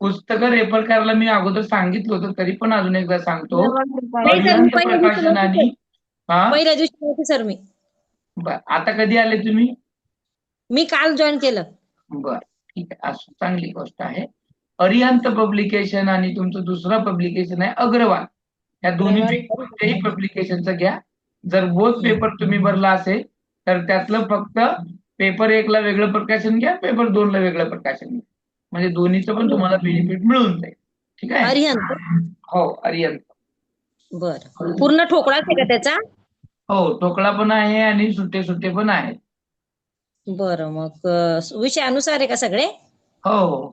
S1: पुस्तकं रेफर करायला मी अगोदर सांगितलं होतं तरी पण अजून एकदा सांगतो.
S6: नाही सर,
S1: अरिहंत
S6: पहिल्या दिवशी
S1: प्रकाशनाने.
S6: नव्हते
S1: हा,
S6: पहिल्या दिवशी नव्हते सर मी.
S1: बर, आता कधी आले तुम्ही.
S6: मी काल जॉईन केलं.
S1: बर, ठीक आहे. असं चांगली गोष्ट आहे. अरिहंत पब्लिकेशन आणि तुमचं दुसरं पब्लिकेशन आहे अग्रवाल. या दोन्ही कोणत्याही पब्लिकेशनचं घ्या. जर बोथ पेपर तुम्ही भरला असेल तर त्यातलं फक्त पेपर 1 ला वेगळं प्रकाशन घ्या, पेपर 2 ला वेगळं प्रकाशन घ्या. म्हणजे दोन्हीचं पण तुम्हाला बेनिफिट मिळून जाईल. ठीक आहे.
S6: अरिहंत.
S1: हो, अरिहंत.
S6: बर, पूर्ण ठोकळाच आहे का त्याचा.
S1: हो, ठोकळा पण आहे आणि सुट्टे सुट्टे पण आहेत.
S6: बरं, मग विषयानुसार आहे का सगळे.
S1: हो हो.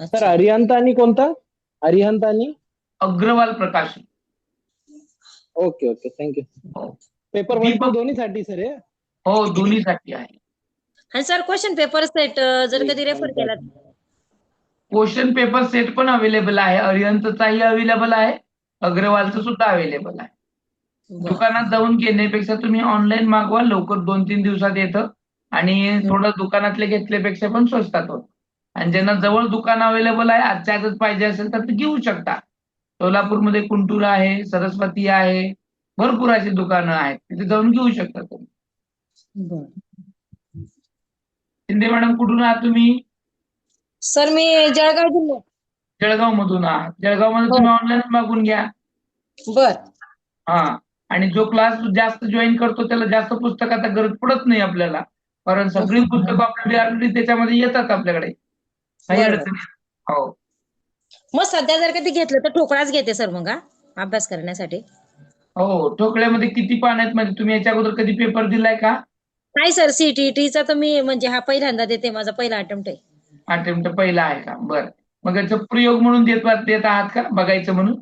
S9: सर
S6: अच्छा.
S9: अरिहंत आणि कोणता? अरिहंत आणि
S1: Agarwal Prakash.
S9: Okay okay thank you.
S1: हो.
S9: पेपर 1-2
S1: दीपक.
S9: दोन्हीसाठी सर हे?
S1: हो, दोन्हीसाठी आहे.
S6: आणि सर क्वेश्चन पेपर सेट जर कधी रेफर केला तर?
S1: क्वेश्चन पेपर सेट पण अवेलेबल आहे. अरिहंतचाही अवेलेबल आहे, अग्रवालचं सुद्धा अवेलेबल आहे.
S6: बरं.
S1: दुकानात जाऊन घेण्यापेक्षा तुम्ही ऑनलाईन मागवा, लवकर 2-3 दिवसात येतं आणि थोडं दुकानातले घेतल्यापेक्षा पण स्वस्तात होतं. आणि ज्यांना जवळ दुकान अवेलेबल आहे, आजच्या आजच पाहिजे असेल तर ते घेऊ शकता. सोलापूरमध्ये कुंटूर आहे, सरस्वती आहे, भरपूर अशी दुकानं आहेत, तिथे जाऊन घेऊ शकता तुम्ही.
S6: बरं.
S1: शिंदे मॅडम, कुठून आहात तुम्ही?
S6: सर मी जळगाव जिल्हा.
S1: जळगाव मधून आहात. जळगावमध्ये
S6: हो.
S1: तुम्ही ऑनलाईन मागून घ्या.
S6: बर.
S1: हा. आणि जो क्लास जास्त जॉईन करतो त्याला जास्त पुस्तकाचा गरज पडत नाही आपल्याला, कारण सगळी पुस्तकं आपल्याकडे ऑलरेडी त्याच्यामध्ये येतात आपल्याकडे, काही
S6: बरोबर.
S1: अडचण नाही. हो.
S6: मग सध्या जर कधी घेतलं तर ठोकळाच घेते सर मग अभ्यास करण्यासाठी.
S1: हो, ठोकळ्यामध्ये किती पान आहेत? म्हणजे तुम्ही याच्या अगोदर कधी पेपर दिलाय का?
S6: नाही सर, सीटीईटीचा तर मी म्हणजे हा पहिल्यांदा देते, माझा पहिला अटेम्प्ट आहे.
S1: अटेम्प्ट पहिला आहे का? बरं. मग याचा प्रयोग म्हणून देत आहात का, बघायचं म्हणून?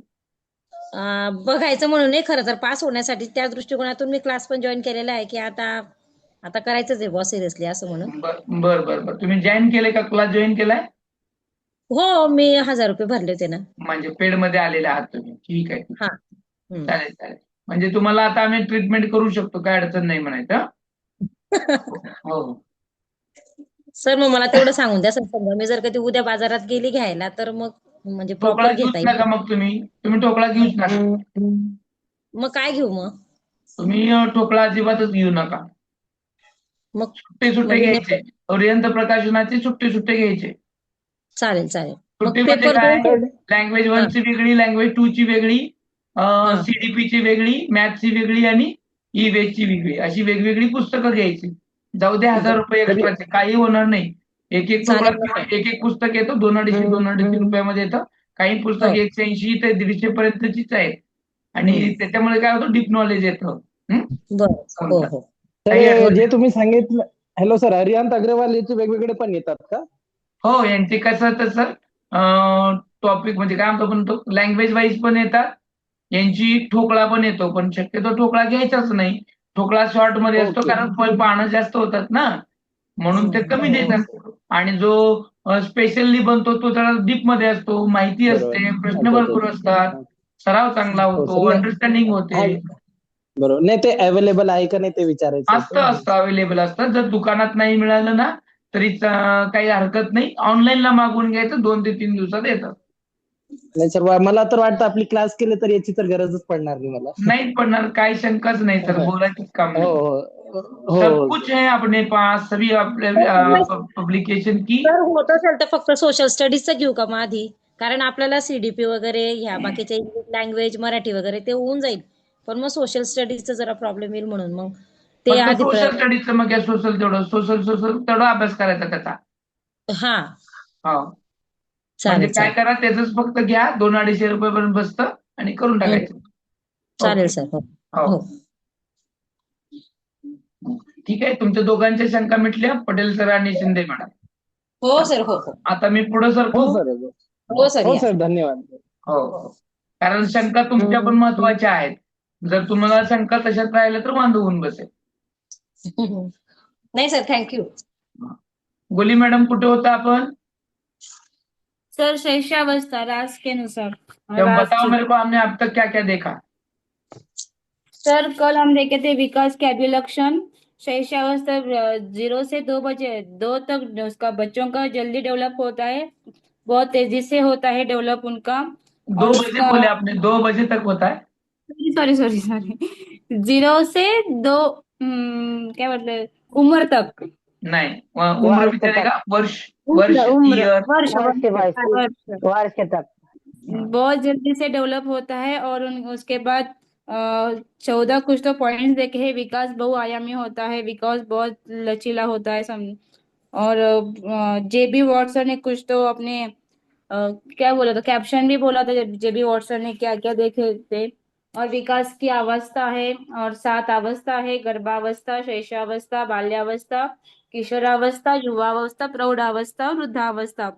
S6: बघायचं म्हणून नाही, खरं तर पास होण्यासाठी त्या दृष्टिकोनातून मी क्लास पण जॉईन केलेला आहे की आता आता करायचंच आहे बॉस सिरियसली असं म्हणून.
S1: बर बर बर. तुम्ही जॉईन केले का, क्लास जॉईन केलाय?
S6: हो, मी 1000 रुपये भरले होते ना.
S1: म्हणजे पेड मध्ये आलेले आहात तुम्ही. ठीक आहे.
S6: हा. हम्म.
S1: चालेल चालेल. म्हणजे तुम्हाला आता आम्ही ट्रीटमेंट करू शकतो, काय अडचण नाही म्हणायचं. हो हो.
S6: सर मग मला तेवढं सांगून द्या सर, समजा मी जर कधी उद्या बाजारात गेली घ्यायला तर मग म्हणजे
S1: ठोकळा
S6: प्रॉपर
S1: घेऊच
S6: घेता
S1: नका
S6: येईल.
S1: मग तुम्ही ठोकळा घेऊच नका.
S6: मग काय घेऊ मग?
S1: तुम्ही ठोकळा अजिबातच घेऊ नका.
S6: मग
S1: सुट्टे सुट्टे
S6: म्हणजे
S1: घ्यायचे. ओरियंत प्रकाशनाचे सुट्टे सुट्टे घ्यायचे.
S6: चालेल चालेल. मग
S1: सुट्टी म्हणजे
S6: पेपर
S1: काय?
S6: दोन.
S1: लँग्वेज
S6: हा.
S1: 1 ची वेगळी, लँग्वेज 2 ची वेगळी,
S6: हा.
S1: सीडीपी ची वेगळी, मॅथ्सची वेगळी आणि ई ची वेगळी, अशी वेगवेगळी पुस्तकं घ्यायची. जाऊ दे 1000 रुपये एक्स्ट्राचे, काही होणार नाही. एक एक ठोकळा
S6: चालेल ना
S1: किंवा
S6: सर.
S1: एक एक पुस्तक येतं 200-250 रुपयामध्ये येतं. काही पुस्तक
S6: हो.
S1: 180 ते 150 पर्यंतचीच आहेत. आणि त्याच्यामुळे काय होतं, डीप नॉलेज येतं.
S6: बरं. हो हो.
S9: तर
S1: काही अडचण
S9: जे
S1: नाही.
S9: तुम्ही सांगितलं, हॅलो सर, अरिहंत अग्रवाल याचे वेगवेगळे पण येतात का?
S1: हो, यांचे कसं तसं टॉपिक म्हणजे काय म्हणतो, लँग्वेज वाईज पण येतात. यांची ठोकळा पण येतो, पण शक्यतो ठोकळा घ्यायचाच नाही. ठोकळा शॉर्ट मध्ये असतो,
S9: ओके.
S1: कारण पानं जास्त होतात ना, म्हणून ते कमी देतात. आणि जो स्पेशली बनतो तो जरा डीप मध्ये असतो, माहिती असते,
S9: बरोबर.
S1: प्रश्न
S9: अच्छा अच्छा
S1: भरपूर असतात,
S9: अच्छा.
S1: सराव चांगला
S9: हो
S1: होतो,
S9: सर, नाही
S1: अंडरस्टँडिंग
S9: हा
S1: होते.
S9: बरोबर. नाही ते अवेलेबल आहे का नाही ते विचारायचं
S1: असतं
S9: होतं.
S1: असतं अवेलेबल असतं. जर दुकानात नाही मिळालं ना तरी काही हरकत नाही, ऑनलाईनला मागवून घ्यायचं, 2 ते 3 दिवसात येतं.
S9: नाही सर, मला तर वाटतं आपली क्लास केले तर याची तर गरजच पडणार नाही मला.
S1: नाही पडणार, काही शंकाच नाही सर, बोलायचंच काम
S9: हो
S1: नाही.
S9: हो
S1: सब
S9: हो
S1: कुछ है अपने पास, सभी पब्लिकेशन की.
S6: सर होत असेल तर फक्त सोशल स्टडीजचं घेऊ का मग आधी? कारण आपल्याला सीडीपी वगैरे ह्या बाकीच्या इंग्लिश लँग्वेज, मराठी वगैरे ते होऊन जाईल, पण मग सोशल स्टडीजचा जरा प्रॉब्लेम येईल म्हणून मग ते
S1: फक्त
S6: आधी
S1: सोशल स्टडीजचं मग या सोशल तेवढा अभ्यास करायचा त्याचा.
S6: हा.
S1: हो. म्हणजे
S6: चालेल
S1: काय
S6: चालेल.
S1: करा, त्याच फक्त घ्या, 200-250 रुपये पर्यंत बसतं आणि करून टाकायचं.
S6: चालेल
S1: ओके.
S6: सर. हो
S1: हो.
S6: हो.
S1: ठीक आहे. तुमच्या दोघांच्या शंका मिटल्या, पटेल सर आणि शिंदे मॅडम.
S6: हो सर. हो हो.
S1: आता मी पुढे सरकू.
S9: हो सर.
S6: हो सर
S9: हो
S6: या.
S9: सर, धन्यवाद.
S1: हो हो. कारण शंका तुमच्या पण महत्वाच्या आहेत. जर तुम्हाला शंका तशाच राहिल्या तर वांद होऊन बसेल.
S6: नाही सर, थँक्यू.
S1: गोली मॅडम, कुठे होता आपण?
S2: सर शैशवावस्था रास के अनुसार।
S1: जब बताओ मेरे को, हमने अब तक क्या क्या देखा?
S2: सर कल हम देखे थे विकास के अभिलक्षण, शैशवावस्था 0 से 2 तक उसका बच्चों का जल्दी डेवलप होता है, बहुत तेजी से होता है डेवलप उनका।
S1: 2
S2: और
S1: बजे
S2: उसका
S1: बोले आपने, 2 बजे तक होता है?
S2: सॉरी सॉरी सॉरी 0 से 2 क्या मतलब उम्र तक।
S1: नहीं, उम्र
S7: वर्ष
S1: विचारेगा,
S7: तक
S1: वर्ष
S2: उम्र
S1: वर्ष
S2: उम्र
S1: ईयर।
S2: वर्ष
S7: वर्ष
S2: वर्ष
S7: वर्ष तक
S2: बहुत जल्दी से डेवलप होता है। और उसके बाद 14 कुछ तो पॉइंट्स देखे हैं। विकास बहुआयामी होता है, विकास बहुत लचीला होता है और जेबी वॉटसन ने कुछ तो अपने क्या बोला था, कैप्शन भी बोला था जेबी वॉटसन ने, क्या क्या देखे थे। और विकास की अवस्था है, और 7 अवस्था है, गर्भावस्था, शैशवावस्था, बाल्यावस्था, किशोरावस्था, युवावस्था, प्रौढ़ावस्था और वृद्धावस्था।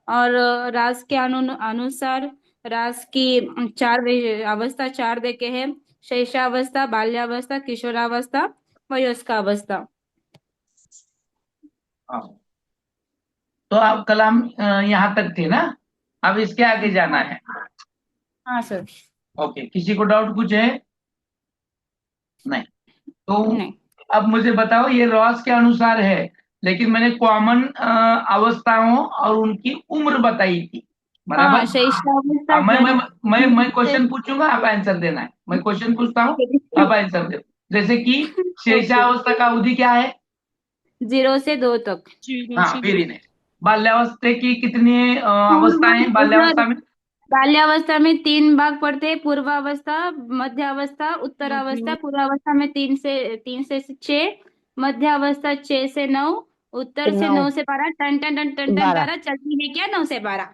S2: और रास के अनुसार रास की अवस्था चार देखे हैं: शैशवावस्था, बाल्यावस्था, किशोरावस्था, वयस्कावस्था।
S1: हाँ, तो अब कलाम यहाँ तक थे ना, अब इसके आगे जाना है।
S2: हाँ सर।
S1: ओके, किसी को डाउट कुछ है? नहीं। तो
S2: नहीं।
S1: अब मुझे बताओ, ये रॉस के अनुसार है, लेकिन मैंने कॉमन अवस्थाओं और उनकी उम्र बताई थी,
S2: हाँ,
S1: बराबर?
S2: शैशवावस्था
S1: अब मैं
S2: से
S1: क्वेश्चन पूछूंगा, आप आंसर देना है। मैं क्वेश्चन पूछता हूँ, आप आंसर दो। जैसे कि
S2: ओके।
S1: शेषावस्था का अवधि क्या है?
S2: 0 से 2 तक।
S1: हाँ, वेरी नाइस। बाल्यावस्था की कितनी
S2: हाँ,
S1: अवस्थाएं हैं
S2: सर,
S1: बाल्यावस्था में?
S2: बाल्यावस्था में 3 भाग पड़ते हैं: पूर्वावस्था, मध्यावस्था, उत्तरावस्था। पूर्वावस्था में 3 से 6, मध्यावस्था 6 से 9, उत्तर से
S6: 9
S2: 9 से 12। टन टन टन टन टन
S6: 12
S2: 12 चलती है क्या? 9 से 12।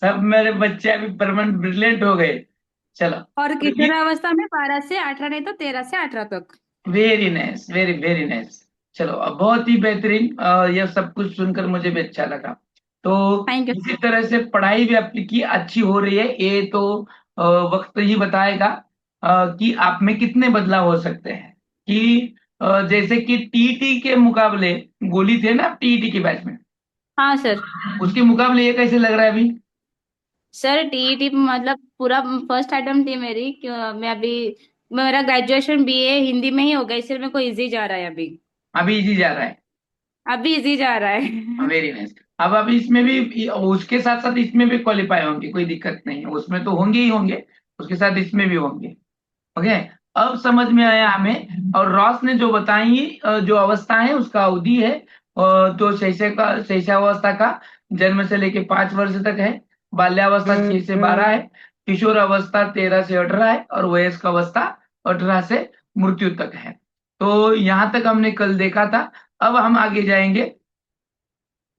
S1: सब मेरे बच्चे अभी परमानेंट ब्रिलियंट हो गए। चलो,
S2: और
S1: तो ये
S2: किशोरावस्था में 12 से 18, नहीं तो 13 से 18 तक।
S1: Very nice, very very nice. चलो, अब बहुत ही बेहतरीन, यह सब कुछ सुनकर मुझे भी अच्छा लगा। तो
S2: थैंक यू।
S1: इसी तरह से पढ़ाई भी आपकी अच्छी हो रही है, ये तो वक्त ही बताएगा कि आप में कितने बदलाव हो सकते हैं। कि जैसे कि टीईटी के मुकाबले, गोली थे ना टीईटी के बैच में,
S2: हाँ सर।
S1: उसके मुकाबले ये कैसे लग रहा है अभी?
S2: सर, टीईटी मतलब पूरा फर्स्ट आइटम थी मेरी। मैं अभी, मेरा ग्रेजुएशन बीए हिंदी में ही हो गया, इसलिए मेरे को इजी जा रहा है अभी।
S1: अभी इजी जा रहा है?
S2: अभी इजी जा रहा है।
S1: Very nice. अब अभी इसमें भी, उसके साथ साथ इसमें भी क्वालिफाई होंगे, कोई दिक्कत नहीं है, उसमें तो होंगे ही होंगे, उसके साथ इसमें भी होंगे। ओके, अब समझ में आया हमें। और रॉस ने जो बताई जो अवस्था है उसका अवधि है, तो शैशवावस्था का जन्म से लेके 5 वर्ष तक है, बाल्यावस्था 6 से 12 है, किशोर अवस्था 13 से 18 है, और वयस्क अवस्था 18 से मृत्यु तक है। तो यहाँ तक हमने कल देखा था। अब हम आगे जाएंगे,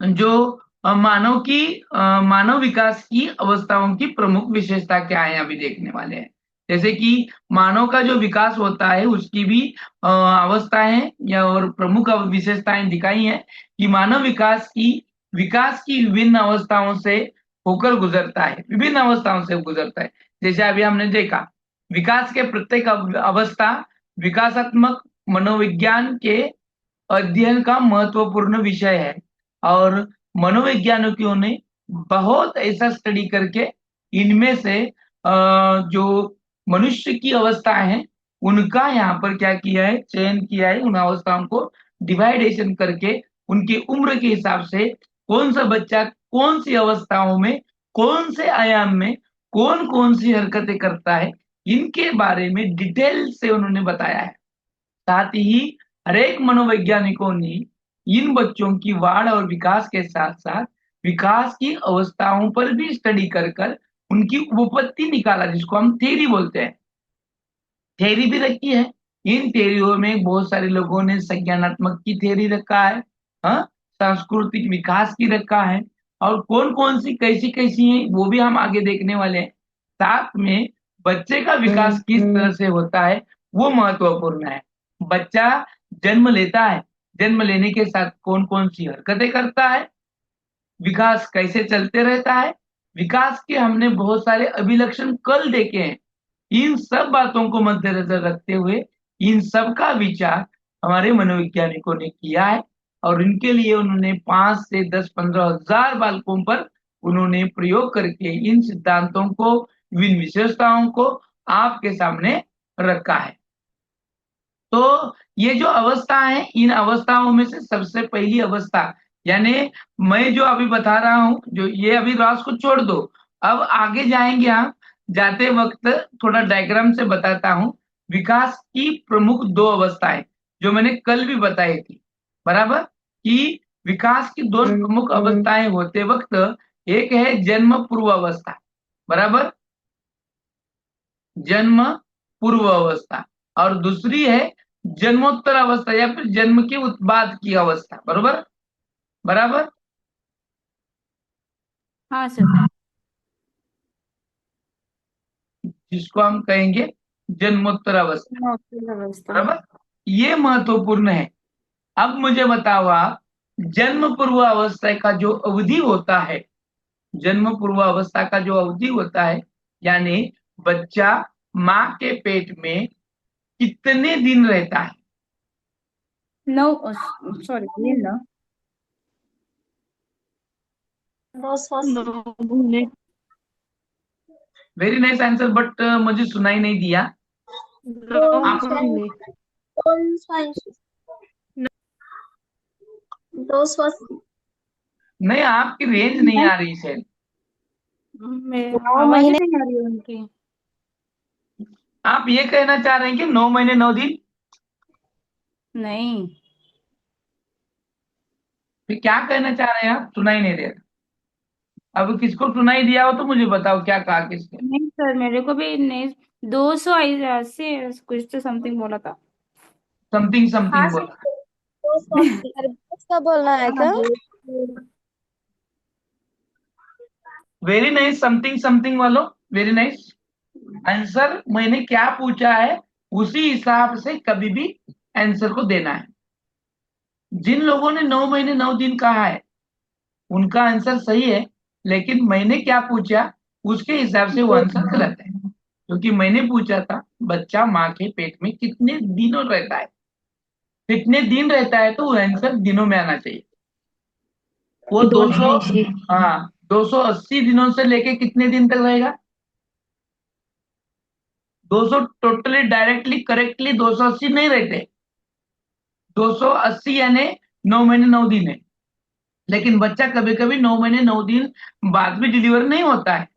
S1: जो मानव विकास की अवस्थाओं की प्रमुख विशेषता क्या है, अभी देखने वाले हैं। जैसे कि मानव का जो विकास होता है उसकी भी अवस्थाएं या और प्रमुख विशेषताएं दिखाई हैं, कि मानव विकास की विभिन्न अवस्थाओं से होकर गुजरता है, विभिन्न अवस्थाओं से गुजरता है। जैसे अभी हमने देखा, विकास के प्रत्येक अवस्था विकासात्मक मनोविज्ञान के अध्ययन का महत्वपूर्ण विषय है। और मनोवैज्ञानिकों ने बहुत ऐसा स्टडी करके इनमें से जो मनुष्य की अवस्था है उनका यहाँ पर क्या किया है, चयन किया है, उन अवस्थाओं को डिवाइडेशन करके उनकी उम्र के हिसाब से कौन सा बच्चा कौन सी अवस्थाओं में, कौन से आयाम में, कौन कौन सी हरकतें करता है, इनके बारे में डिटेल से उन्होंने बताया है। साथ ही हरेक मनोवैज्ञानिकों ने इन बच्चों की वाढ़ और विकास के साथ साथ विकास की अवस्थाओं पर भी स्टडी कर कर उनकी उपपत्ति निकाला, जिसको हम थ्योरी बोलते हैं। थ्योरी भी रखी है। इन थ्योरियों में बहुत सारे लोगों ने संज्ञानात्मक की थ्योरी रखा है, हाँ, सांस्कृतिक विकास की रखा है, और कौन कौन सी कैसी कैसी है वो भी हम आगे देखने वाले हैं। साथ में बच्चे का विकास किस तरह से होता है वो महत्वपूर्ण है। बच्चा जन्म लेता है, जन्म लेने के साथ कौन कौन सी हरकतें करता है, विकास कैसे चलते रहता है, विकास के हमने बहुत सारे अभिलक्षण कल देखे हैं। इन सब बातों को मद्देनजर रखते हुए इन सब का विचार हमारे मनोवैज्ञानिकों ने किया है, और इनके लिए उन्होंने 5 से 10-15 हजार बालकों पर उन्होंने प्रयोग करके इन सिद्धांतों को, इन विशेषताओं को आपके सामने रखा है। तो ये जो अवस्था है, इन अवस्थाओं में से सबसे पहली अवस्था, यानी मैं जो अभी बता रहा हूं, जो ये अभी रॉस को छोड़ दो, अब आगे जाएंगे हम। जाते वक्त थोड़ा डायग्राम से बताता हूं विकास की प्रमुख 2 अवस्थाएं, जो मैंने कल भी बताई थी, बराबर? कि विकास की 2 प्रमुख अवस्थाएं होते वक्त, एक है जन्म पूर्व अवस्था, बराबर, जन्म पूर्व अवस्था, और दूसरी है जन्मोत्तर अवस्था या फिर जन्म के उत्पाद की अवस्था, बरोबर, बराबर।
S2: हाँ सर।
S1: जिसको हम कहेंगे जन्मोत्तर अवस्था,
S2: अवस्था।
S1: बराबर। ये महत्वपूर्ण है। अब मुझे बताओ आप, जन्म पूर्व अवस्था का जो अवधि होता है, जन्म पूर्व अवस्था का जो अवधि होता है, यानी बच्चा माँ के पेट में कितने दिन रहता है?
S2: 9, सॉरी, ये ना
S4: 9 महीने।
S1: वेरी नाइस आंसर, बट मुझे सुनाई नहीं दिया।
S4: 9
S1: आप
S4: महीने।
S1: नहीं, आपकी रेंज नहीं आ रही है।
S2: आवाज ही नहीं आ रही है उनकी।
S1: आप ये कहना चाह रहे हैं कि 9 महीने 9 दिन?
S2: नहीं
S1: फिर क्या कहना चाह रहे हैं आप? सुनाई नहीं दे रहा। अब किसको सुनाई दिया हो तो मुझे बताओ क्या कहा किसने।
S2: नहीं सर, मेरे को भी नहीं। 280 कुछ तो समथिंग बोला था।
S1: समथिंग समथिंग बोला।
S3: खरगोश का बोलना है क्या?
S1: वेरी नाइस, समथिंग समथिंग वालों, वेरी नाइस आंसर। मैंने क्या पूछा है उसी हिसाब से कभी भी आंसर को देना है। जिन लोगों ने 9 महीने 9 दिन कहा है उनका आंसर सही है, लेकिन मैंने क्या पूछा उसके हिसाब से वो आंसर गलत है, क्योंकि मैंने पूछा था बच्चा माँ के पेट में कितने दिनों रहता है। कितने दिन रहता है तो वो आंसर दिनों में आना चाहिए। वो 200, हाँ 280 दिनों से लेके कितने दिन तक रहेगा? 200 टोटली डायरेक्टली करेक्टली 280 नहीं रहते। 280 यानी 9 महीने 9 दिन है, लेकिन बच्चा कभी कभी 9 महीने 9 दिन बाद भी डिलीवर नहीं होता है,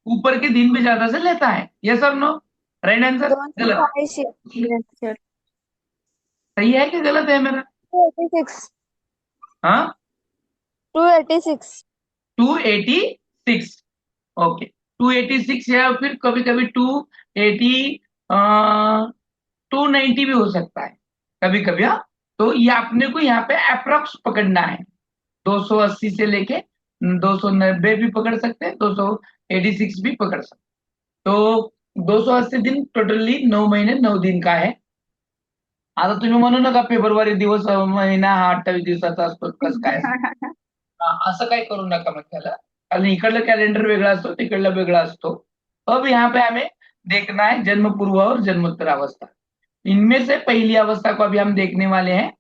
S1: ऊपर के दिन भी ज्यादा से लेता है। यस और नो? Right answer? गलत?
S3: 286
S1: सही है कि गलत है मेरा?
S3: 286
S1: हाँ
S3: 286
S1: 286। ओके, 286 है, और फिर कभी कभी 280, 290 भी हो सकता है कभी कभी। हाँ, तो ये अपने को यहाँ पे अप्रोक्स पकड़ना है। 280 से लेके 290 भी पकड़ सकते हैं, 286 भी पकड़ सकते हैं। तो 280 दिन टोटली 9 महीने 9 दिन का है। आता तुम्ही म्हणू नका फेब्रुवारी दिवस महिना हा 28 दिवसाचा असतो कसं काय? असं काय करू नका मग त्याला, कारण इकडलं कॅलेंडर वेगळा असतो, तिकडलं वेगळा असतो। अब यहाँ पे हमें देखना है जन्म पूर्व और जन्मोत्तर अवस्था। इनमें से पहली अवस्था को अभी हम देखने वाले हैं।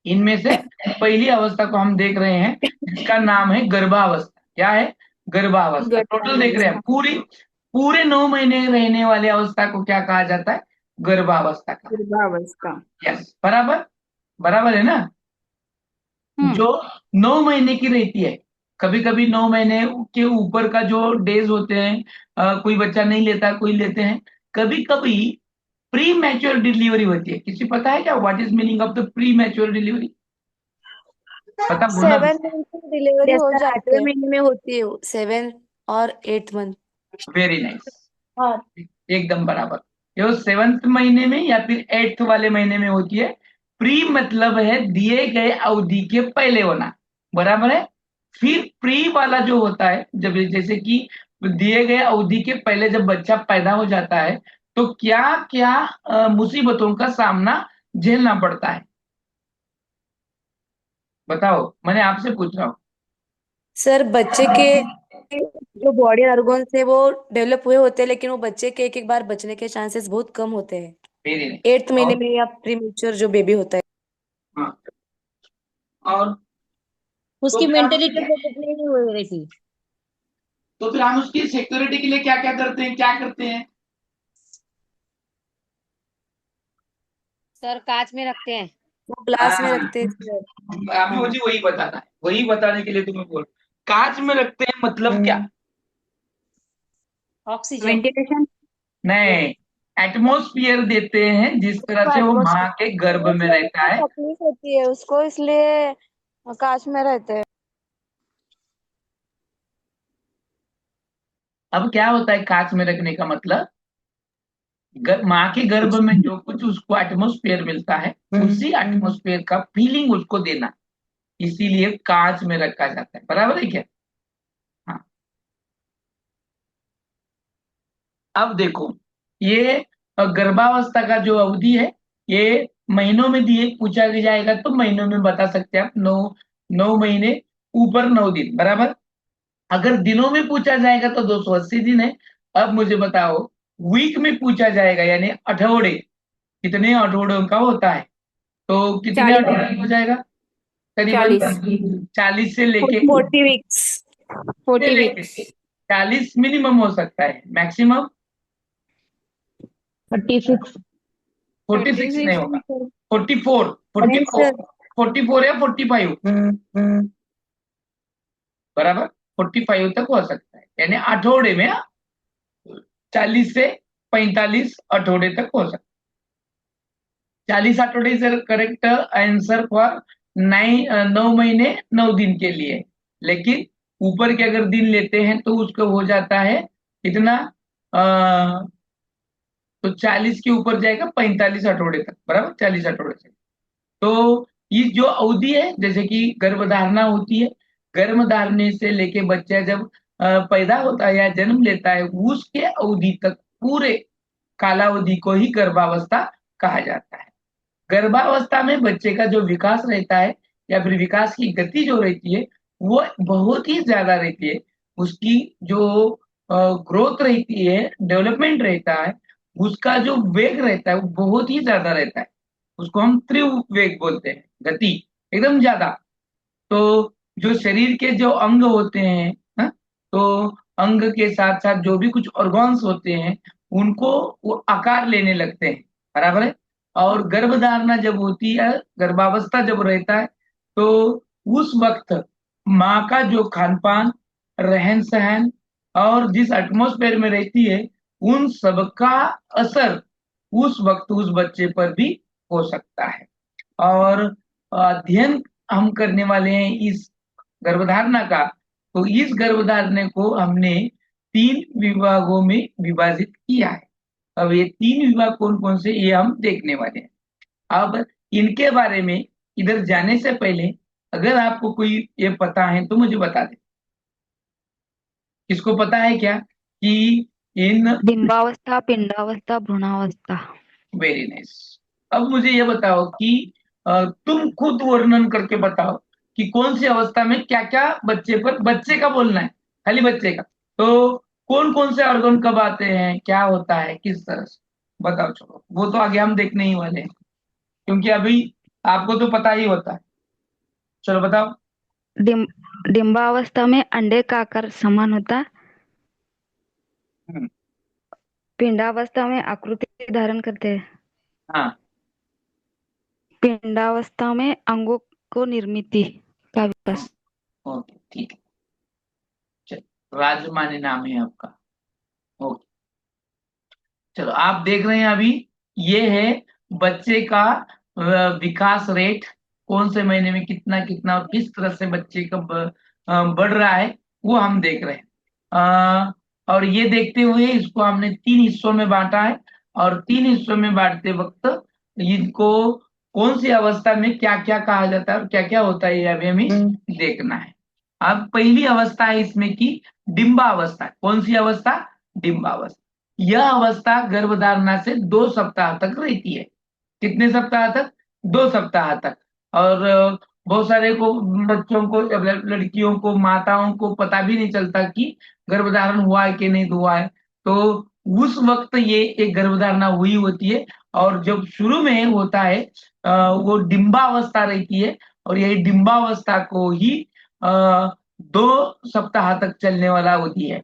S1: इनमें से पहली अवस्था को हम देख रहे हैं, जिसका नाम है गर्भावस्था। क्या है? गर्भावस्था। टोटल देख रहे हैं पूरी पूरे 9 महीने रहने वाली अवस्था को क्या कहा जाता है? गर्भावस्था का।
S2: गर्भावस्था।
S1: यस, बराबर, बराबर है ना? जो 9 महीने की रहती है, कभी कभी 9 महीने के ऊपर का जो डेज होते हैं, कोई बच्चा नहीं लेता, कोई लेते हैं। कभी कभी प्री मैच्योर डिलीवरी होती है। किसी पता है क्या what is meaning of the pre mature delivery? पता होना।
S3: 7 मंथ की डिलीवरी हो
S8: जैसे
S3: जाती
S8: 8वें
S3: है।
S8: महीने में होती है 7 और 8th मंथ।
S1: वेरी नाइस,
S8: हाँ।
S1: एकदम बराबर। ये 7th महीने में या फिर 8th वाले महीने में होती है। प्री मतलब है दिए गए अवधि के पहले होना, बराबर है। फिर प्री वाला जो होता है, जब जैसे कि दिए गए अवधि के पहले जब बच्चा पैदा हो जाता है तो क्या क्या मुसीबतों का सामना झेलना पड़ता है? बताओ, मैंने आपसे पूछ रहा हूँ।
S8: सर बच्चे के जो बॉडी ऑर्गन्स है वो डेवलप हुए होते हैं, लेकिन वो बच्चे के एक एक बार बचने के चांसेस बहुत कम होते हैं
S1: वेरी नाइस।
S8: 8th महीने में या प्रीमेच्योर जो बेबी होता है।
S1: हाँ, और
S6: उसकी
S1: फिर हम
S6: मेंटेलिटी डेवलप नहीं हो रही थी।
S1: तो फिर हम उसकी सिक्योरिटी के लिए क्या क्या करते हैं, क्या करते हैं?
S6: सर कांच में रखते हैं।
S8: वो ग्लास में
S1: हाँ,
S8: रखते हैं सर।
S1: अभी मुझे वही बताना है, वही बताने के लिए तुम्हें बोल। कांच में रखते हैं मतलब क्या?
S6: ऑक्सीजन।
S2: वेंटिलेशन।
S1: नहीं, एटमॉस्फेयर देते हैं, जिस तरह से वो माँ के गर्भ में रहता है।
S3: तकलीफ होती है उसको, इसलिए काश में रहते हैं।
S1: अब क्या होता है कांच में रखने का मतलब? माँ के गर्भ में जो कुछ उसको एटमॉस्फेयर मिलता है उसी एटमॉस्फेयर का फीलिंग उसको देना, इसीलिए कांच में रखा जाता है। बराबर है क्या? हाँ। अब देखो, ये गर्भावस्था का जो अवधि है ये महीनों में दिए पूछा जाएगा तो महीनों में बता सकते हैं आप, 9 महीने ऊपर 9 दिन बराबर। अगर दिनों में पूछा जाएगा तो 280 दिन है। अब मुझे बताओ वीक में पूछा जाएगा यानी अठौड़े, कितने अठौड़ों का होता है, तो कितने
S2: 40
S1: अठौड़े हो जाएगा? करीबन
S2: 40
S1: 40 से लेके
S8: 40 वीक्स।
S2: 40 वीक्स
S1: 40 मिनिमम हो सकता है, मैक्सिमम
S6: 36।
S1: 46 नहीं
S2: 36
S1: होगा, 44
S8: नहीं
S1: 44
S8: सर।
S1: 44 या 45 बराबर, 45 तक हो सकता है यानी अठौड़े में 40 से 45 अठौड़े तक हो सकता है। 40 अठौड़े इज करेक्ट आंसर फॉर 9 महीने 9 दिन के लिए। लेकिन ऊपर के अगर दिन लेते हैं तो उसको हो जाता है कितना, तो 40 के ऊपर जाएगा 45 अठौड़े तक बराबर, 40 अठौड़े से। तो ये जो अवधि है जैसे कि गर्भधारणा होती है, गर्भधारणे से लेके बच्चा जब पैदा होता है या जन्म लेता है उसके अवधि तक पूरे कालावधि को ही गर्भावस्था कहा जाता है। गर्भावस्था में बच्चे का जो विकास रहता है या फिर विकास की गति जो रहती है वो बहुत ही ज्यादा रहती है। उसकी जो ग्रोथ रहती है, डेवलपमेंट रहता है, उसका जो वेग रहता है वो बहुत ही ज्यादा रहता है। उसको हम तीव्र वेग बोलते हैं, गति एकदम ज्यादा। तो जो शरीर के जो अंग होते हैं ना, तो अंग के साथ साथ जो भी कुछ ऑर्गन्स होते हैं उनको वो आकार लेने लगते हैं बराबर है। और गर्भधारणा जब होती है, गर्भावस्था जब रहता है, तो उस वक्त माँ का जो खान पान, रहन सहन और जिस एटमॉस्फेयर में रहती है उन सबका असर उस वक्त उस बच्चे पर भी हो सकता है। और अध्ययन हम करने वाले हैं इस गर्भधारणा का, तो इस गर्भधारणा को हमने 3 विभागों में विभाजित किया है। अब ये 3 विभाग कौन कौन से ये हम देखने वाले हैं। अब इनके बारे में इधर जाने से पहले अगर आपको कोई ये पता है तो मुझे बता दें। किसको पता है क्या कि इन
S10: डिंबावस्था, पिंडावस्था, भ्रूणावस्था।
S1: Very nice. अब मुझे ये बताओ कि तुम खुद वर्णन करके बताओ कि कौन सी अवस्था में क्या क्या बच्चे पर, बच्चे का बोलना है खाली बच्चे का, तो कौन कौन से ऑर्गन कब आते हैं, क्या होता है, किस तरह से बताओ। चलो वो तो आगे हम देखने ही वाले हैं क्योंकि अभी आपको तो पता ही होता है। चलो बताओ।
S10: डिंबावस्था में अंडे का आकार समान होता है।
S1: हम्म,
S10: पिंडावस्था में आकृति धारण करते हैं।
S1: हाँ
S10: पिंडावस्था में अंगों को निर्मित का विकास।
S1: ओके ठीक है। चलो राजमानी नाम है आपका। ओके चलो आप देख रहे हैं अभी ये है बच्चे का विकास रेट, कौन से महीने में कितना कितना और किस तरह से बच्चे का बढ़ रहा है वो हम देख रहे हैं। और ये देखते हुए इसको हमने 3 हिस्सों में बांटा है और 3 हिस्सों में बांटते वक्त इनको कौन सी अवस्था में क्या क्या कहा जाता है और क्या क्या होता है ये अभी हमें देखना है। अब पहली अवस्था है इसमें की डिंबावस्था। कौन सी अवस्था? डिंबावस्था। यह अवस्था गर्भधारणा से 2 सप्ताह तक रहती है। कितने सप्ताह तक? 2 सप्ताह तक। और बहुत सारे को बच्चों को, लड़कियों को, माताओं को पता भी नहीं चलता कि गर्भधारण हुआ है कि नहीं हुआ है। तो उस वक्त ये एक गर्भधारणा हुई होती है और जब शुरू में होता है वो डिंबावस्था रहती है और यही डिंबावस्था को ही 2 सप्ताह तक चलने वाला होती है।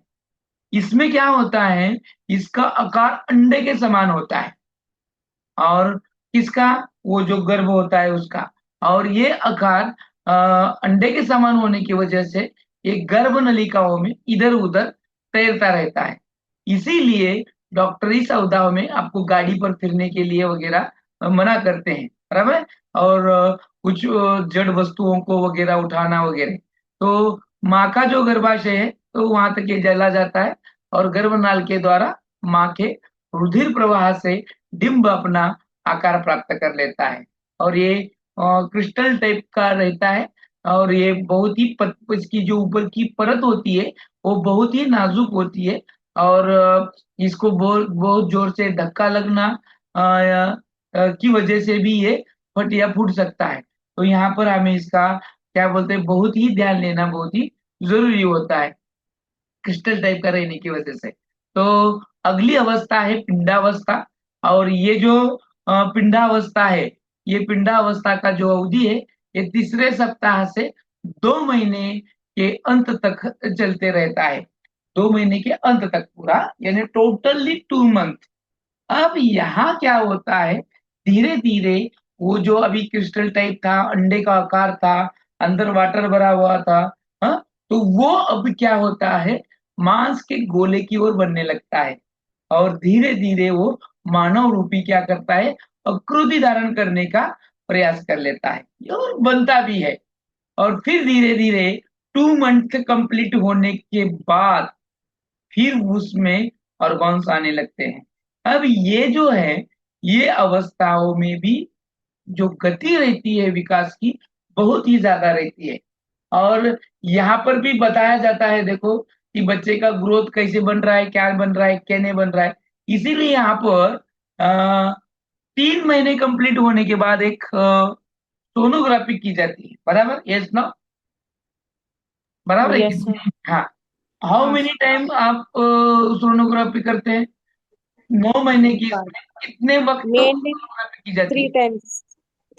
S1: इसमें क्या होता है, इसका आकार अंडे के समान होता है और किसका? वो जो गर्भ होता है उसका। और ये आकार अंडे के समान होने की वजह से ये गर्भ नलिकाओं में इधर उधर तैरता रहता है। इसीलिए डॉक्टर इस अवधाव में आपको गाड़ी पर फिरने के लिए वगैरह मना करते हैं बराबर। और कुछ जड़ वस्तुओं को वगैरह उठाना वगैरह। तो माँ का जो गर्भाशय है तो वहां तक ये जला जाता है और गर्भनाल के द्वारा माँ के रुधिर प्रवाह से डिंब अपना आकार प्राप्त कर लेता है और ये क्रिस्टल टाइप का रहता है। और ये बहुत ही इसकी जो ऊपर की परत होती है वो बहुत ही नाजुक होती है और इसको बहुत बहुत जोर से धक्का लगना की वजह से भी ये फट या फूट सकता है। तो यहाँ पर हमें इसका क्या बोलते हैं, बहुत ही ध्यान लेना बहुत ही जरूरी होता है क्रिस्टल टाइप का रहने की वजह से। तो अगली अवस्था है पिंडावस्था। और ये जो पिंडावस्था है, ये पिंडावस्था का जो अवधि है ये तीसरे सप्ताह से 2 महीने के अंत तक चलते रहता है। 2 महीने के अंत तक पूरा, यानी टोटली 2 मंथ। अब यहाँ क्या होता है, धीरे धीरे वो जो अभी क्रिस्टल टाइप था, अंडे का आकार था, अंदर वाटर भरा हुआ था, हाँ, तो वो अब क्या होता है, मांस के गोले की ओर बनने लगता है। और धीरे धीरे वो मानव रूपी क्या करता है, आकृति धारण करने का प्रयास कर लेता है और बनता भी है। और फिर धीरे धीरे 2 मंथ कंप्लीट होने के बाद फिर उसमें ऑर्गन्स आने लगते हैं। अब ये जो है, ये अवस्थाओं में भी जो गति रहती है विकास की बहुत ही ज्यादा रहती है। और यहाँ पर भी बताया जाता है, देखो कि बच्चे का ग्रोथ कैसे बन रहा है, क्या बन रहा है, क्या नहीं बन रहा है। इसीलिए यहाँ पर 3 महीने कंप्लीट होने के बाद एक सोनोग्राफी की जाती है, बराबर, यस ना, बराबर है
S2: यस
S1: कि?
S2: सर।
S1: हाँ। हाउ मेनी टाइम आप सोनोग्राफी करते हैं? 9 महीने की इसमें कितने वक्त
S8: मेनली
S1: सोनोग्राफी की जाती
S8: 3 टाइम्स,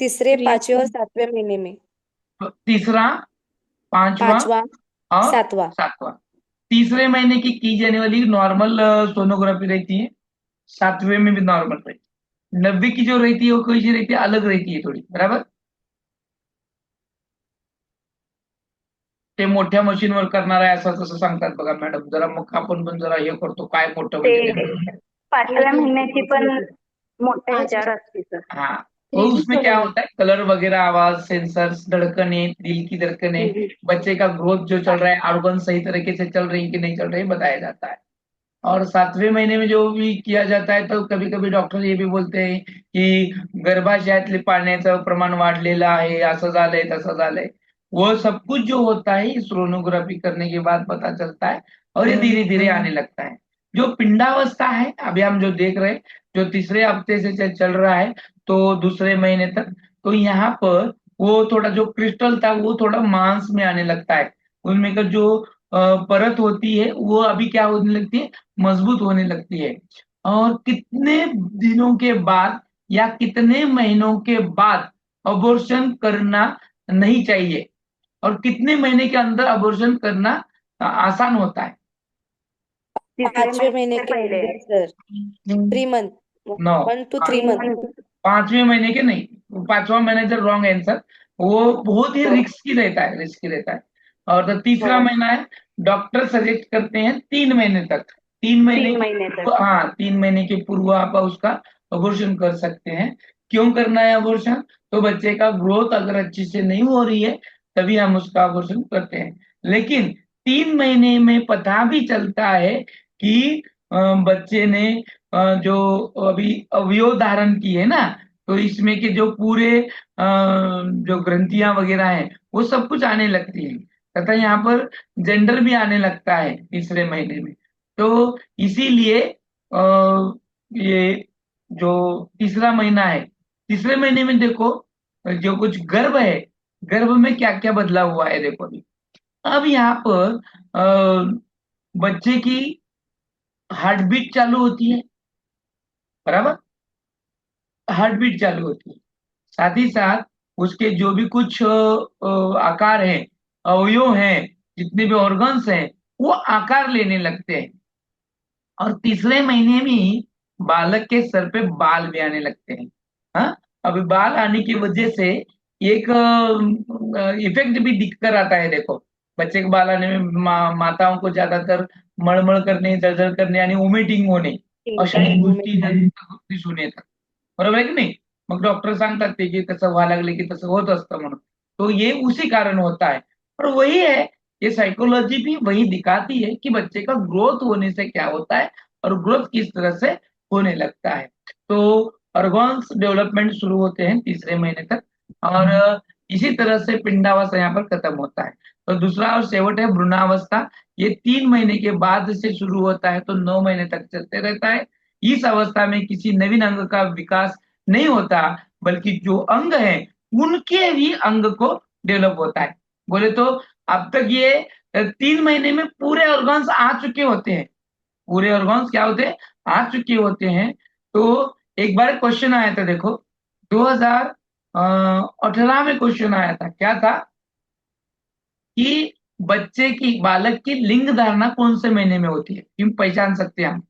S8: तीसरे,
S2: थ्री
S8: 5वें और 7वें महीने में।
S1: है? तीसरा, पांचवा
S8: 5वां,
S1: और
S8: 7वां।
S1: 7वां। तीसरे महीने की जाने वाली नॉर्मल सोनोग्राफी रहती है, 7वें में भी नॉर्मल रहती है। 90 की जो रहती है वो कैसी रहती है, अलग रहती है थोडी, बराबर। ते मोठ्या मशीनवर करणार आहे असं तसं सांगतात बघा मॅडम, जरा मग आपण पण जरा हे करतो काय मोठं म्हणजे
S7: ते
S1: ते.
S7: 5व्या महिन्याची पण मोठ्या
S8: 5
S7: ह्याच्यावर असते सर.
S1: हाँ, तो
S8: 3D
S1: उसमें क्या
S8: सोनोग्राफी।
S1: होता है, कलर वगैरह, आवाज, सेंसर्स, धड़कने, दिल की धड़कने, बच्चे का ग्रोथ जो चल रहा है, ऑर्गन सही तरीके से चल रही है कि नहीं चल रही है, बताया जाता है। और 7वें महीने में जो भी किया जाता है, तो कभी कभी डॉक्टर ये भी बोलते हैं की गर्भाशयातले पाण्याचं प्रमाण वाढलेलं आहे, असं झालंय तसं झालंय। वो सब कुछ जो होता है इस सोनोग्राफी करने के बाद पता चलता है, और ये धीरे धीरे आने लगता है। जो पिंडावस्था है अभी हम जो देख रहे हैं, जो तीसरे हफ्ते से चल रहा है तो दूसरे महीने तक, तो यहाँ पर वो थोड़ा जो क्रिस्टल था वो थोड़ा मांस में आने लगता है। उनमें का जो परत होती है वो अभी क्या होने लगती है, मजबूत होने लगती है। और कितने दिनों के बाद या कितने महीनों के बाद अबॉर्शन करना नहीं चाहिए, और कितने महीने के अंदर अबॉर्शन करना आसान होता है?
S8: 5वें महीने
S7: से
S8: के
S7: पहिले
S8: अंदर sir, 3 month,
S1: no,
S8: 1 to 3 month.
S1: 5वें महीने के नहीं, 5वां महीना इधर रॉन्ग आंसर। वो बहुत ही रिस्की रहता है, रिस्की रहता है। और तो तीसरा महीना है, डॉक्टर सजेस्ट करते हैं 3 महीने तक। 3 महीने
S7: 3
S1: के
S7: महिने तक.
S1: पूर्व, हाँ, 3 महीने के पूर्व आप उसका अबॉर्शन कर सकते हैं। क्यों करना है अबॉर्शन? तो बच्चे का ग्रोथ अगर अच्छी से नहीं हो रही है तभी हम उसका अबॉर्शन करते हैं। लेकिन 3 महीने में पता भी चलता है कि बच्चे ने जो अभी अवयव धारण की है ना, तो इसमें के जो पूरे जो ग्रंथियां वगैरह हैं वो सब कुछ आने लगती है, तथा यहाँ पर जेंडर भी आने लगता है तीसरे महीने में। तो इसीलिए ये जो तीसरा महीना है, तीसरे महीने में देखो जो कुछ गर्भ है, गर्भ में क्या क्या बदला हुआ है देखो अभी। अब यहाँ पर बच्चे की हार्ट बीट चालू होती है, बराबर, हार्ट बीट चालू होती है। साथ ही साथ उसके जो भी कुछ आकार हैं, अवयव हैं, जितने भी ऑर्गन्स हैं, वो आकार लेने लगते हैं। और तीसरे महीने में ही बालक के सर पे बाल भी आने लगते हैं। हाँ, अभी बाल आने की वजह से एक इफेक्ट भी दिखकर आता है, देखो बच्चे के बाल आने में माताओं को ज्यादातर मळमळ करणे, जळजळ करणे आणि वॉमिटिंग होणे, अशा गोष्टी दिसून येतात, बरोबर आहे की नाही? मग डॉक्टर सांगतात ते की तसं व्हायला लागले की तसं होत असतं म्हणून। तो ये उसी कारण होता है। और वही है, ये साइकोलॉजी भी वही दिखाती है कि बच्चे का ग्रोथ होने से क्या होता है और ग्रोथ किस तरह से होने लगता है। तो ऑर्गन्स डेवलपमेंट शुरू होते हैं तीसरे महीने तक, और इसी तरह से पिंडावस्था यहाँ पर खत्म होता है। तो दूसरा और सेवट है भ्रूणावस्था। ये 3 महीने के बाद से शुरू होता है तो 9 महीने तक चलते रहता है। इस अवस्था में किसी नवीन अंग का विकास नहीं होता, बल्कि जो अंग है उनके ही अंग को डेवलप होता है। बोले तो अब तक ये 3 महीने में पूरे ऑर्गन्स आ चुके होते हैं, पूरे ऑर्गन्स क्या होते हैं, आ चुके होते हैं। तो एक बार क्वेश्चन आया था, देखो 2018 में क्वेश्चन आया था, क्या था कि बच्चे की, बालक की लिंग धारणा कौन से महीने में होती है, क्यों पहचान सकते हैं हम,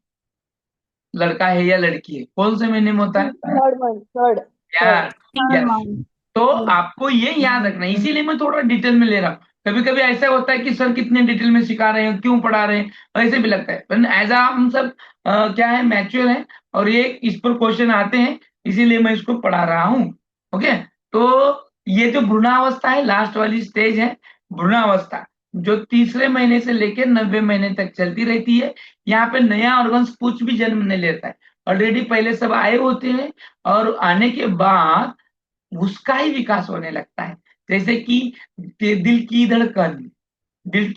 S1: लड़का है या लड़की है, कौन से महीने में होता है
S3: थर्ड मंथ, थर्ड
S1: यार?
S2: Third
S1: yes.
S2: मंथ।
S1: तो आपको ये याद रखना है, इसीलिए मैं थोड़ा डिटेल में ले रहा हूँ। कभी कभी ऐसा होता है कि सर कितने डिटेल में सिखा रहे हैं, क्यों पढ़ा रहे हैं, ऐसे भी लगता है, पर एज हम सब क्या है, मैच्योर है, और ये इस पर क्वेश्चन आते हैं, इसीलिए मैं इसको पढ़ा रहा हूँ। ओके। तो ये जो भ्रूणावस्था है, लास्ट वाली स्टेज है भ्रूणावस्था, जो तीसरे महीने से लेकर 90 महीने तक चलती रहती है। यहाँ पे नया ऑर्गन्स कुछ भी जन्म नहीं लेता है, ऑलरेडी पहले सब आए होते हैं, और आने के बाद उसका ही विकास होने लगता है। जैसे कि दिल की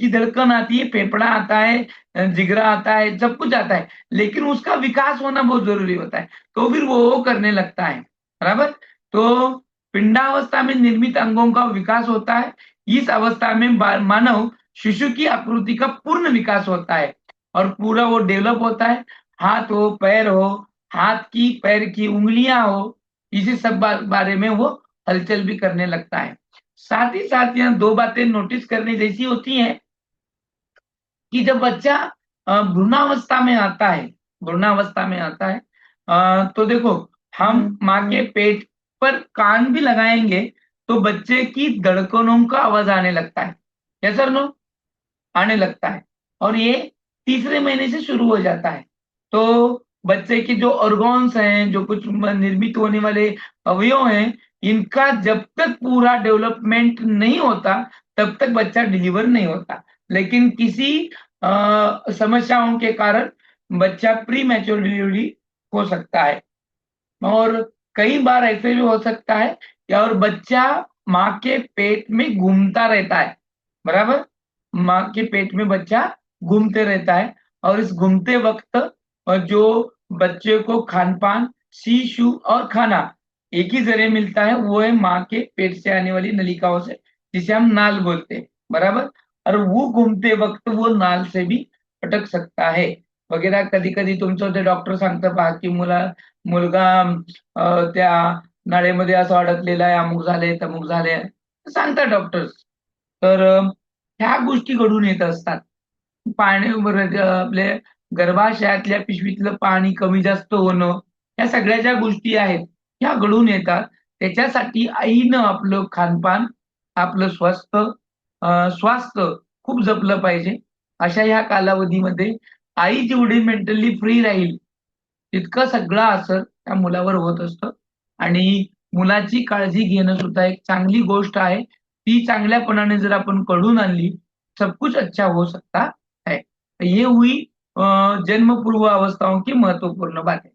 S1: धड़कन आती है, फेफड़ा आता है, जिगरा आता है, सब कुछ आता है, लेकिन उसका विकास होना बहुत जरूरी होता है, तो फिर वो करने लगता है। बराबर। तो पिंडावस्था में निर्मित अंगों का विकास होता है। इस अवस्था में मानव शिशु की आकृति का पूर्ण विकास होता है, और पूरा वो डेवलप होता है। हाथ हो, पैर हो, हाथ की पैर की उंगलियां हो, इसी सब बारे में वो हलचल भी करने लगता है। साथ ही साथ यहाँ दो बातें नोटिस करने जैसी होती हैं कि जब बच्चा भ्रूणावस्था में आता है, भ्रूणावस्था में आता है, तो देखो हम माँ के पेट पर कान भी लगाएंगे तो बच्चे की धड़कनों का आवाज आने लगता है, यस और नो, आने लगता है। और ये तीसरे महीने से शुरू हो जाता है। तो बच्चे के जो ऑर्गन्स हैं, जो कुछ निर्मित होने वाले अवयव हैं, इनका जब तक पूरा डेवलपमेंट नहीं होता तब तक बच्चा डिलीवर नहीं होता। लेकिन किसी समस्याओं के कारण बच्चा प्री मैच्योर डिलीवरी हो सकता है, और कई बार ऐसे भी हो सकता है कि और बच्चा माँ के पेट में घूमता रहता है। बराबर। माँ के पेट में बच्चा घूमते रहता है, और इस घूमते वक्त जो बच्चे को खान पान, शी शू और खाना एक ही जरिए मिलता है, वो है माँ के पेट से आने वाली नलिकाओं से, जिसे हम नाल बोलते हैं। बराबर। और वो घूमते वक्त वो नाल से भी अटक सकता है वगैरह। कधी कधी तुमचं ते डॉक्टर सांगतं पहा की मुलगा त्या नाळेमध्ये असं अडकलेला आहे, अमुक झाले तमुक झाले, सांगतात डॉक्टर्स। तर ह्या गोष्टी घडून येत असतात। आपले गर्भाशयातल्या पिशवीतलं पाणी कमी जास्त होणं, या सगळ्या ज्या गोष्टी आहेत ह्या घडून येतात। त्याच्यासाठी आईनं आपलं खानपान, आपलं स्वास्थ्य खूप जपलं पाहिजे। अशा ह्या कालावधीमध्ये आई जेवढी मेंटली फ्री राहील तितकं सगळं असर त्या मुलावर होत असतं, आणि मुलाची काळजी घेणं सुद्धा एक चांगली गोष्ट आहे। ती चांगल्यापणाने जर आपण घडवून आणली, सब कुछ अच्छा हो सकता है। ये हुई जन्म पूर्व अवस्थाओं की महत्वपूर्ण बातें।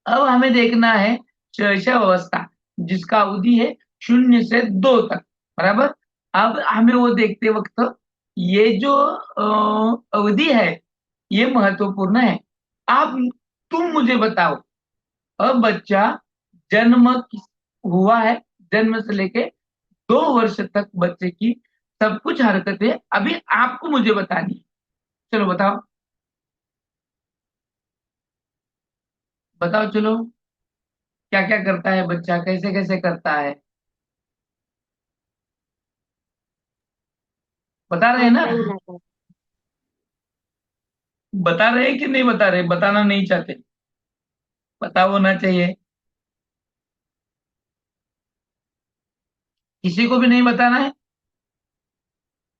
S1: अब हमें देखना है शैशव अवस्था, जिसका अवधि है 0 से 2 तक। बराबर। अब हमें वो देखते वक्त ये जो अवधि है ये महत्वपूर्ण है। अब तुम मुझे बताओ, अब बच्चा जन्म हुआ है, जन्म से लेके 2 वर्ष तक बच्चे की सब कुछ हरकतें अभी आपको मुझे बतानी है। चलो बताओ, बताओ चलो, क्या क्या करता है बच्चा, कैसे कैसे करता है, बता रहे हैं ना? बता रहे हैं कि नहीं बता रहे, बताना नहीं चाहते, पता होना चाहिए। किसी को भी नहीं बताना है।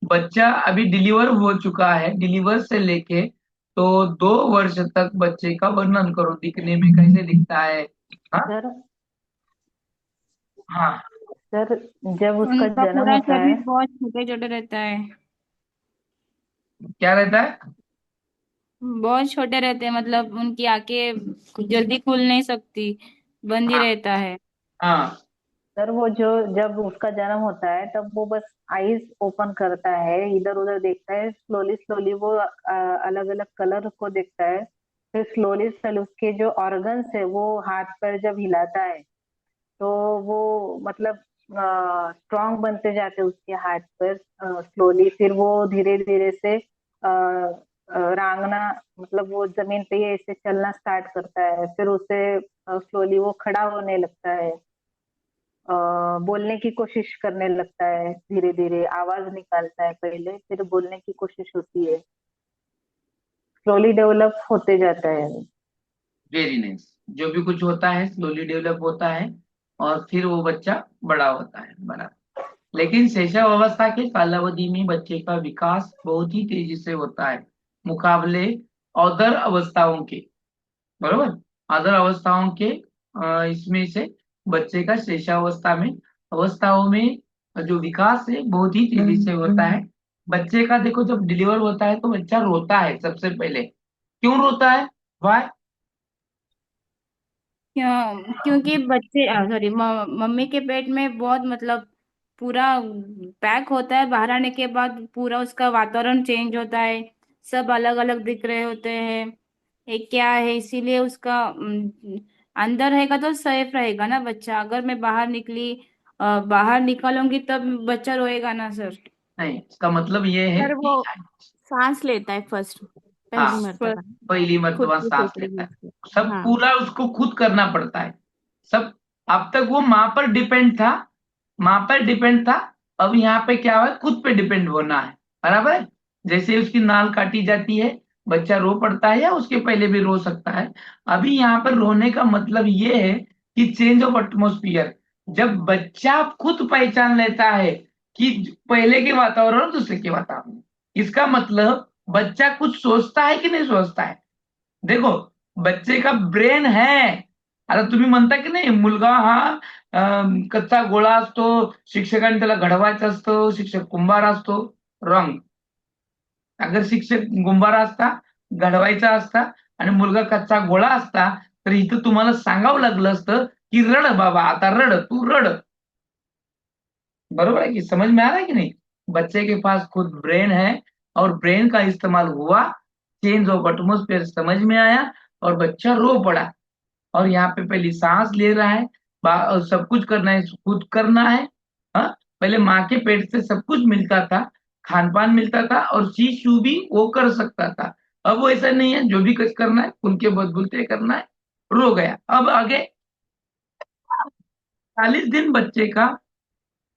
S1: बच्चा अभी डिलीवर हो चुका है, डिलीवर से लेके तो 2 वर्ष तक बच्चे का वर्णन करो, दिखने में कैसे दिखता है। हाँ
S11: सर
S1: हाँ।
S11: सर जब उसका
S2: उनका
S11: जन्म
S2: पूरा
S11: होता है
S2: शरीर बहुत छोटे छोटे रहता है,
S1: क्या रहता है?
S2: बहुत छोटे रहते हैं, मतलब उनकी आंखें जल्दी खुल नहीं सकती, बंद ही
S1: हाँ
S2: रहता है।
S1: हाँ
S11: सर वो जो जब उसका जन्म होता है तब वो बस आईज ओपन करता है, इधर उधर देखता है, स्लोली स्लोली वो अलग अलग कलर को देखता है, फिर स्लोली उसके जो ऑर्गन्स है वो हाथ पैर जब हिलाता है तो वो मतलब स्ट्रांग बनते जाते उसके हाथ पैर स्लोली। फिर वो धीरे धीरे से रांगना मतलब वो जमीन पे ही ऐसे चलना स्टार्ट करता है। फिर उसे स्लोली वो खड़ा होने लगता है, बोलने की कोशिश करने लगता है, धीरे धीरे आवाज निकालता है पहले, फिर बोलने की कोशिश होती है, स्लोली डेवलप होते जाता है।
S1: Very nice. जो भी कुछ होता है स्लोली डेवलप होता है और फिर वो बच्चा बड़ा होता है, बराबर। लेकिन शैशव के कालावधि में बच्चे का विकास बहुत ही तेजी से होता है मुकाबले अदर अवस्थाओं के, बरोबर। अदर अवस्थाओं के इसमें से बच्चे का शैशवावस्था में अवस्थाओं में जो विकास है बहुत ही तेजी से होता है। बच्चे का देखो जब डिलीवर होता है तो बच्चा रोता है सबसे पहले। क्यों रोता है? वाई?
S2: क्योंकि बच्चे सॉरी मम्मी के पेट में बहुत मतलब पूरा पैक होता है, बाहर आने के बाद पूरा उसका वातावरण चेंज होता है, सब अलग अलग दिख रहे होते हैं। एक क्या है इसीलिए उसका अंदर रहेगा तो सेफ रहेगा ना बच्चा। अगर मैं बाहर निकली बाहर निकालूंगी तब बच्चा रोएगा ना सर।
S1: नहीं, इसका मतलब ये है
S12: सर
S1: कि
S12: वो सांस लेता है फर्स्ट,
S1: हाँ,
S12: पहली मर्तबा
S1: पहली
S12: खुद
S1: मर्तबा
S12: की
S1: सांस
S12: खोपड़ी
S1: लेता
S12: में
S1: है।
S12: से।
S1: सब
S12: हाँ।
S1: पूरा उसको खुद करना पड़ता है सब। अब तक वो माँ पर डिपेंड था, माँ पर डिपेंड था। अब यहाँ पे क्या है, खुद पे डिपेंड होना है, बराबर है। जैसे उसकी नाल काटी जाती है, बच्चा रो पड़ता है या उसके पहले भी रो सकता है। अभी यहाँ पर रोने का मतलब ये है कि चेंज ऑफ एटमोस्फियर। जब बच्चा खुद पहचान लेता है कि पहले के वातावरण और दूसरे के वातावरण, इसका मतलब बच्चा कुछ सोचता है कि नहीं सोचता है। देखो, बच्चे का ब्रेन है। आता तुम्ही म्हणता की नाही, मुलगा हा कच्चा गोळा असतो, शिक्षकांनी त्याला घडवायचं असतं, शिक्षक कुंभार असतो. रॉंग. अगर शिक्षक गुंभारा असता, घडवायचा असता आणि मुलगा कच्चा गोळा असता तर इथं तुम्हाला सांगावं लागलं असतं की रड बाबा, आता रड, तू रड. बरोबर है कि समझ में आ रहा है कि नहीं? बच्चे के पास खुद ब्रेन है और ब्रेन का इस्तेमाल हुआ, चेंज ऑफ एटमोस्फेयर समझ में आया और बच्चा रो पड़ा। और यहाँ पे पहले सांस ले रहा है, और सब कुछ करना है, खुद करना है। हाँ, पहले माँ के पेट से सब कुछ मिलता था, खान पान मिलता था और शिशु भी वो कर सकता था। अब वो ऐसा नहीं है, जो भी कुछ करना है उनके बदबूते करना है। रो गया। अब आगे 40 दिन बच्चे का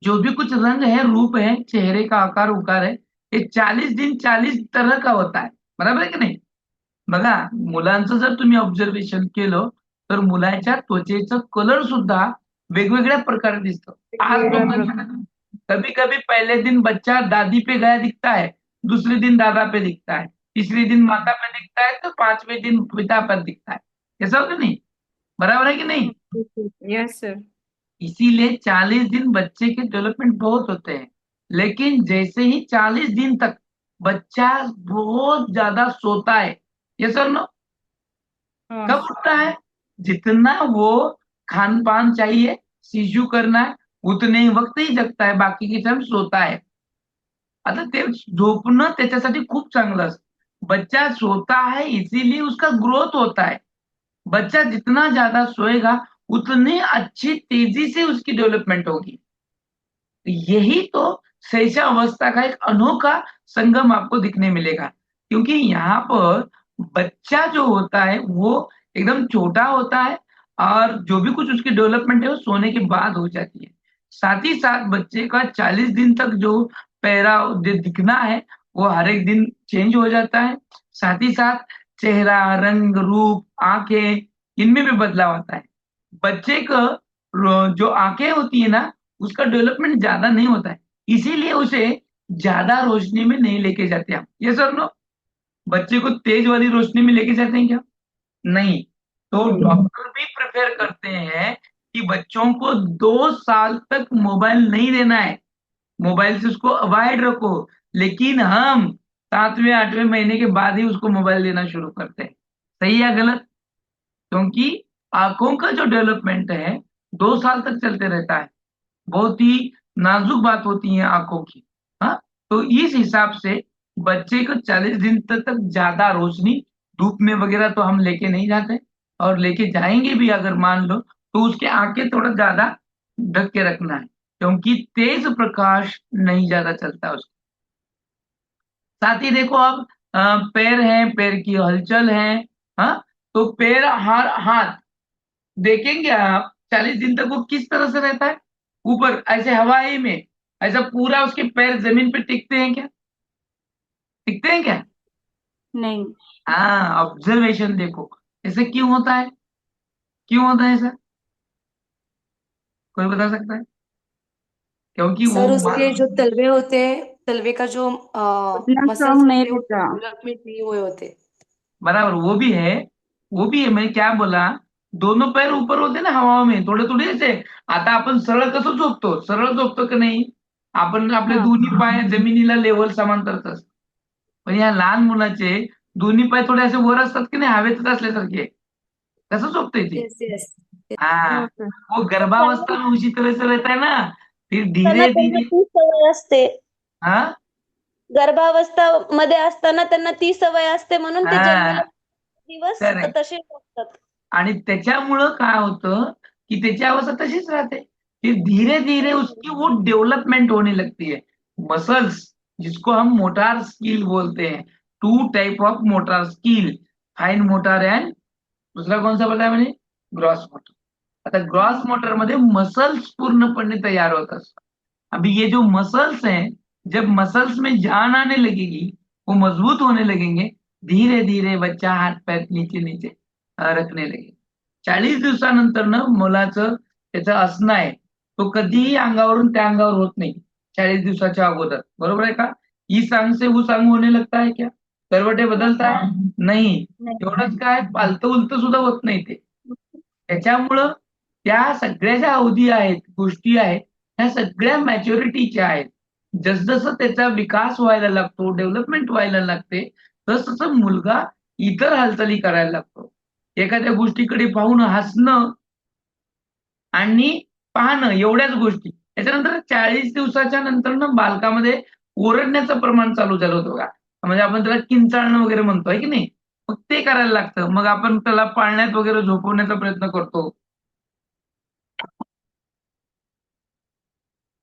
S1: जो भी कुछ रंग है, रूप है, चेहरे का आकार उकार है, हे 40 दिन 40 तरह का होता है, बरोबर आहे की नाही? बघा, मुलांचं जर तुम्ही ऑब्झर्वेशन केलं तर मुलाच्या त्वचेचं कलर सुद्धा वेगवेगळ्या प्रकारे दिसतो। आज तो कभी कभी पहले दिन बच्चा दादी पे गया दिखता है, दूसरे दिन दादा पे दिखता है, तीसरे दिन माता पे दिखता है, तो 5वें दिन पिता पर दिखता है। ऐसा हो कि नहीं? बराबर है कि नहीं?
S2: Yes sir.
S1: इसीलिए 40 दिन बच्चे के डेवलपमेंट बहुत होते हैं। लेकिन जैसे ही 40 दिन तक बच्चा बहुत ज्यादा सोता है, ये सर नो, कब उठता है? जितना वो खान पान चाहिए, शिशु करना है, उतने ही वक्त ही जगता है, बाकी के टाइम सोता है। आता ते झोपणं त्याच्यासाठी खूप चांगलं असतं। बच्चा सोता है इसीलिए उसका ग्रोथ होता है। बच्चा जितना ज्यादा सोएगा उतनी अच्छी तेजी से उसकी डेवलपमेंट होगी। यही तो शैशव अवस्था का एक अनोखा संगम आपको दिखने मिलेगा, क्योंकि यहाँ पर बच्चा जो होता है वो एकदम छोटा होता है और जो भी कुछ उसकी डेवलपमेंट है वो सोने के बाद हो जाती है। साथ ही साथ बच्चे का 40 दिन तक जो पहरा जो दिखना है वो हर एक दिन चेंज हो जाता है। साथ ही साथ चेहरा, रंग, रूप, आंखें, इनमें भी बदलाव आता है। बच्चे का जो आंखें होती है ना, उसका डेवलपमेंट ज्यादा नहीं होता है, इसीलिए उसे ज्यादा रोशनी में नहीं लेके जाते हम। ये सर नो, बच्चे को तेज वाली रोशनी में लेके जाते हैं क्या? नहीं। तो डॉक्टर भी प्रेफर करते हैं कि बच्चों को 2 साल तक मोबाइल नहीं देना है, मोबाइल से उसको अवॉइड रखो। लेकिन हम 7वें 8वें महीने के बाद ही उसको मोबाइल देना शुरू करते हैं। सही या गलत? क्योंकि आंखों का जो डेवलपमेंट है 2 साल तक चलते रहता है, बहुत ही नाजुक बात होती है आंखों की। हाँ, तो इस हिसाब से बच्चे को 40 दिन तक ज्यादा रोशनी धूप में वगैरह तो हम लेके नहीं जाते, और लेके जाएंगे भी अगर मान लो तो उसके आगे थोड़ा ज्यादा ढक के रखना है, क्योंकि तेज प्रकाश नहीं ज्यादा चलता है उसको। साथ ही देखो अब पैर है, पैर की हलचल है, हाँ, तो पैर हर हाथ देखेंगे आप 40 दिन तक वो किस तरह से रहता है, ऊपर ऐसे हवाई में, ऐसा पूरा उसके पैर जमीन पे टिकते हैं क्या, टिकते हैं क्या?
S12: नहीं।
S1: हाँ, ऑब्जर्वेशन देखो ऐसे क्यों होता है, क्यों होता है ऐसा, कोई बता सकता है? क्योंकि वो
S8: सर उसके जो तलवे होते हैं, तलवे का जो
S12: उतना
S8: मसल्स
S12: स्ट्रांग नहीं
S8: होते हैं वो
S12: रहता।
S8: डेवलपमेंट नहीं हुए होते।
S1: बराबर, वो भी है, वो भी है, मैं क्या बोला, दोनों पैर ऊपर होते ना हवा में थोडे थोडे असे। आता आपण सरळ कसं झोपतो, सरळ झोपतो की नाही, आपण आपले
S12: हाँ
S1: दोन्ही पाय जमिनीला लेवल समांतरच असतात, पण या लहान मुलाचे दोन्ही पाय थोडे असे वर असतात की नाही, हवेतच असल्यासारखे, कसं झोपतंय ते?
S8: Yes yes.
S1: हाँ,
S12: हो सर।
S1: वो गर्भावस्था में उसी तरह से रहता है ना, फिर
S3: त्यांना
S1: धीरे
S3: त्यांना
S1: धीरे।
S3: ती सवय असते.
S1: हाँ
S3: गर्भावस्था मध्ये असताना त्यांना ती सवय असते म्हणून ते जन्मला
S1: हाँ,
S3: दिवस
S1: करेक्ट।
S3: तसे असतात.
S1: आणि त्याच्यामुळं काय होतं कि त्याची अवस्था तशीच राहते, फिर धीरे धीरे उसकी वो डेवलपमेंट होने लगती है। मसल्स, जिसको हम मोटार स्किल बोलते हैं, two type of motor skill, fine motor and दूसरा कौन सा बताया मैंने, ग्रॉस मोटर। आता ग्रॉस मोटर मध्ये मसल्स पूर्णपणे तैयार होत असतात। अभी ये जो मसल्स हैं, जब मसल्स में जान आने लगेगी, वो मजबूत होने लगेंगे, धीरे धीरे बच्चा हाथ पैर नीचे नीचे रखने लगेल। 40 दिवसानंतर ना मुलाचं त्याचं असणं आहे, तो कधीही अंगावरून त्या अंगावर होत नाही 40 दिवसाच्या अगोदर, बरोबर आहे का? इस अंग से उस अंग होने लगता है क्या, करवटे बदलता है नाही, एवढंच काय पालतं उलतं सुद्धा होत नाही ते। त्याच्यामुळं त्या सगळ्या ज्या अवधी आहेत, गोष्टी आहेत, ह्या सगळ्या मॅच्युरिटीच्या आहेत। जसजसं त्याचा विकास व्हायला लागतो, डेव्हलपमेंट व्हायला लागते, तसतसं मुलगा इतर हालचाली करायला लागतो। एखाद्या गोष्टीकडे पाहून हसणं आणि पाहणं एवढ्याच गोष्टी। त्याच्यानंतर 40 दिवसाच्या नंतर ना बालकामध्ये ओरडण्याचं प्रमाण चालू झालं होतं बघा, म्हणजे आपण त्याला किंचाळणं वगैरे म्हणतो आहे की नाही, मग ते करायला लागतं, मग आपण त्याला पाळण्यात वगैरे झोपवण्याचा प्रयत्न करतो।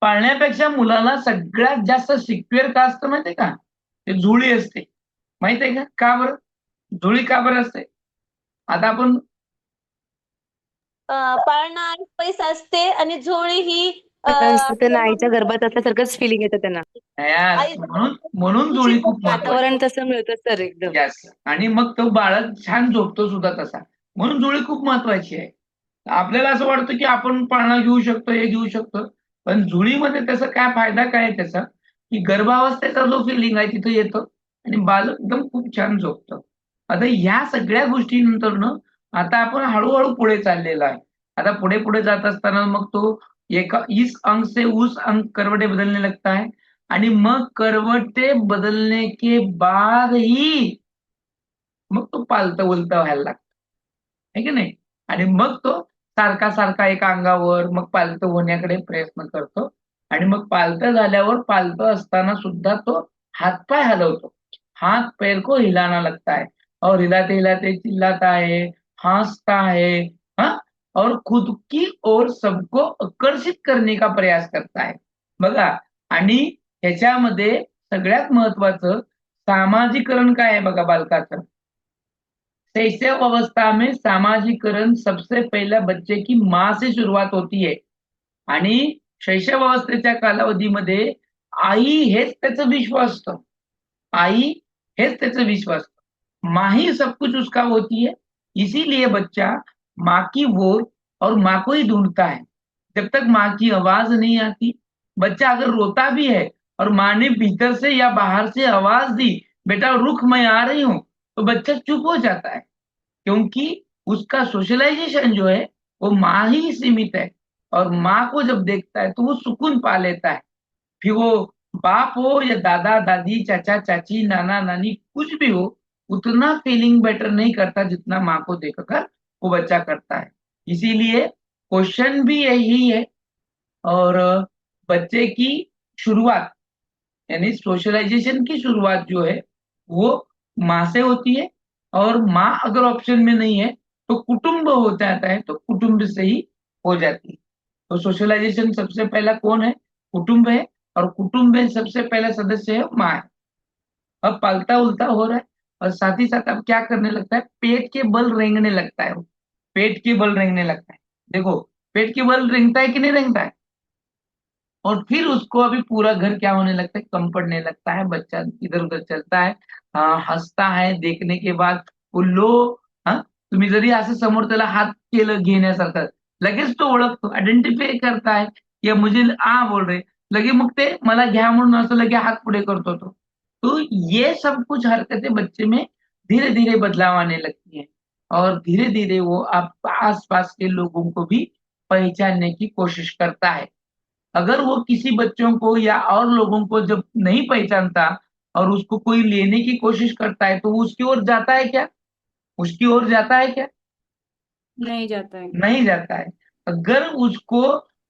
S1: पाळण्यापेक्षा मुलाला सगळ्यात जास्त सिक्युअर का असतं माहितीये का, ते झोळी असते, माहितीये का, का बरं झोळी का बरं असते? आता आपण
S3: पाळणा आणि पैसा असते आणि झोळी ही
S8: त्यांना
S3: आपल्या
S8: आईच्या
S3: मम्मीच्या
S8: गर्भात असल्यासारखंच फिलिंग येतं त्यांना.
S1: यास,
S3: आईच्या
S1: म्हणून म्हणून
S3: तुझी
S1: झोळी खूप
S3: गोष्ट
S1: महत्वाची।
S8: वातावरण तसं मिळतं सर एकदम.
S1: यस, आणि मग तो बाळक छान झोपतो सुद्धा तसा, म्हणून झोळी खूप महत्वाची आहे। आपल्याला असं वाटतं की आपण पाळणा घेऊ शकतो, हे घेऊ शकतो, पण झोळीमध्ये त्याचा काय फायदा काय आहे त्याचा, की गर्भावस्थेचा जो फिलिंग आहे तिथे येतो आणि बालक एकदम खूप छान झोपतं। आता ह्या सगळ्या गोष्टीनंतर न आता आपण हळूहळू पुढे चाललेलो आहे। आता पुढे पुढे जात असताना मग तो एका इस अंग से उस अंग करवटे बदलने लगता है, आणि मग करवटे बदलने के बाद ही मग तो पालतं उलटं व्हायला लागतं, है की नाही? आणि मग तो सारखा सारखा एका अंगावर मग पालतं होण्याकडे प्रयत्न करतो, आणि मग पालतं झाल्यावर पालतं असताना सुद्धा तो हातपाय हलवतो, हाथ पैर को हिलाना लगता है, और हिलाते हिलाते चिल्लाता है, हंसता है, हाँ, और खुद की ओर सबको आकर्षित करने का प्रयास करता है बघा। आणि ह्याच्यामध्ये सगळ्यात महत्वाचं सामाजिकरण काय आहे बघा बालकाचं। शैशव अवस्था में सामाजिकरण सबसे पहले बच्चे की माँ से शुरुआत होती है, आणि शैशव अवस्थेच्या कालावधीमध्ये आई हेच त्याचं विश्व असतं, आई हेच त्याचं विश्व असतं, माँ ही सब कुछ उसका होती है। इसीलिए बच्चा माँ की ओर और माँ को ही ढूंढता है। जब तक माँ की आवाज नहीं आती, बच्चा अगर रोता भी है और माँ ने भीतर से या बाहर से आवाज दी, बेटा रुक मैं आ रही हूं, तो बच्चा चुप हो जाता है, क्योंकि उसका सोशलाइजेशन जो है वो माँ ही सीमित है, और माँ को जब देखता है तो वो सुकून पा लेता है। फिर वो बाप हो या दादा दादी, चाचा चाची, नाना नानी, कुछ भी हो, उतना फीलिंग बेटर नहीं करता जितना माँ को देखकर वो बच्चा करता है। इसीलिए क्वेश्चन भी यही है, और बच्चे की शुरुआत यानी सोशलाइजेशन की शुरुआत जो है वो माँ से होती है, और माँ अगर ऑप्शन में नहीं है तो कुटुंब हो जाता है, तो कुटुंब से ही हो जाती है। तो सोशलाइजेशन सबसे पहला कौन है? कुटुंब है, और कुटुंब में सबसे पहला सदस्य है माँ है। अब पलटा उल्टा हो रहा है, और साथ ही साथ अब क्या करने लगता है, पेट के बल रेंगने लगता है वो, पेट के बल रेंगने लगता है। देखो, पेट के बल रेंगता है कि नहीं रेंगता है? और फिर उसको अभी पूरा घर क्या होने लगता है, कम पड़ने लगता है, बच्चा इधर उधर चलता है, हंसता है देखने के बाद, उल्लो, हा तुम्ही जरी असं समोर त्याला हात केलं घेण्यासारखं, लगेच तो ओळखतो, आयडेंटिफाय करताय या मुझे बोल रहे, लगे मग ते मला घ्या म्हणून असं लगे हात पुढे करतो तो ये सब कुछ हरकतें बच्चे में धीरे धीरे बदलाव आने लगती है, और धीरे धीरे वो आप आसपास के लोगों को भी पहचानने की कोशिश करता है। अगर वो किसी बच्चों को या और लोगों को जब नहीं पहचानता और उसको कोई लेने की कोशिश करता है, तो वो उसकी ओर जाता है क्या? उसकी ओर जाता है क्या?
S2: नहीं जाता है।
S1: नहीं जाता है। अगर उसको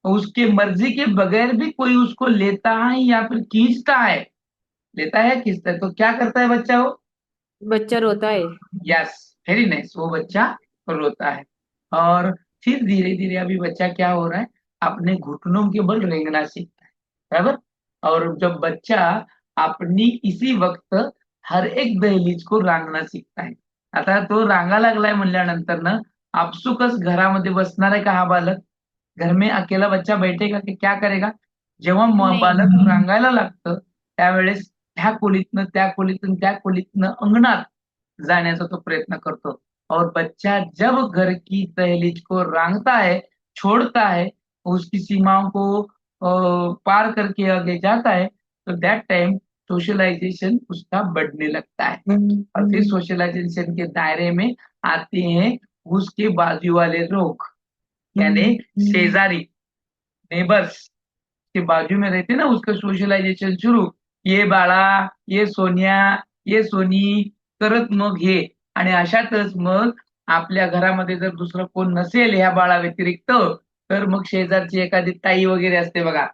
S1: उसके मर्जी के बगैर भी कोई उसको लेता है या फिर खींचता है, लेता है खींचता है, तो क्या करता है बच्चा? वो
S2: बच्चा रोता है।
S1: यस, वेरी नाइस, वो बच्चा रोता है। और फिर धीरे धीरे अभी बच्चा क्या हो रहा है, अपने घुटनों के बल रेंगना सीखता है, बराबर। और जब बच्चा अपनी इसी वक्त हर एक दहलीज को रांगणं शिकत आहे, आता तो रांगा लागलाय म्हणल्यानंतर ना आपसुकच घरामध्ये बसणार आहे का हा बालक? घर में अकेला बच्चा बैठेगा की क्या करेगा? जेव्हा
S2: नहीं।
S1: बालक रांगायला लागतं त्यावेळेस ह्या खोलीतनं त्या खोलीतून त्या खोलीतनं अंगणात जाण्याचा तो प्रयत्न करतो, और बच्चा जब घर की दहलीज को रांगता है, छोड़ता है, उसकी सीमाओं को पार करके आगे जाता है, तो दैट टाइम सोशलाइजेशन उसका बढ़ने लगता है। और फिर सोशलाइजेशन के दायरे में आते हैं उसके बाजू वाले लोग, यानी शेजारी, नेबर्स के बाजू में रहते ना, उसका सोशलायझेशन सुरू, ये बाळा, ये सोन्या, ये सोनी करत मग हे, आणि अशातच मग आपल्या घरामध्ये जर दुसरं कोण नसेल ह्या बाळा व्यतिरिक्त, तर मग शेजारची एखादी ताई वगैरे असते बघा,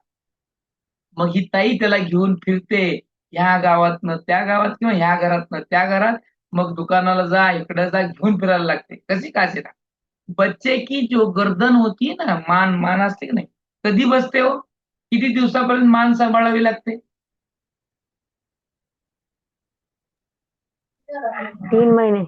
S1: मग ही ताई त्याला घेऊन फिरते, ह्या गावातनं त्या गावात किंवा ह्या घरातनं त्या घरात, मग दुकानाला जा, इकडे जा, घेऊन फिरायला लागते, कशी का असेना। बच्चे की जो गर्दन होती है ना, मान मान असते की नाही, कधी बसते हो? किती दिवसापर्यंत मान सांभाळावी लागते?
S7: 3 महीने।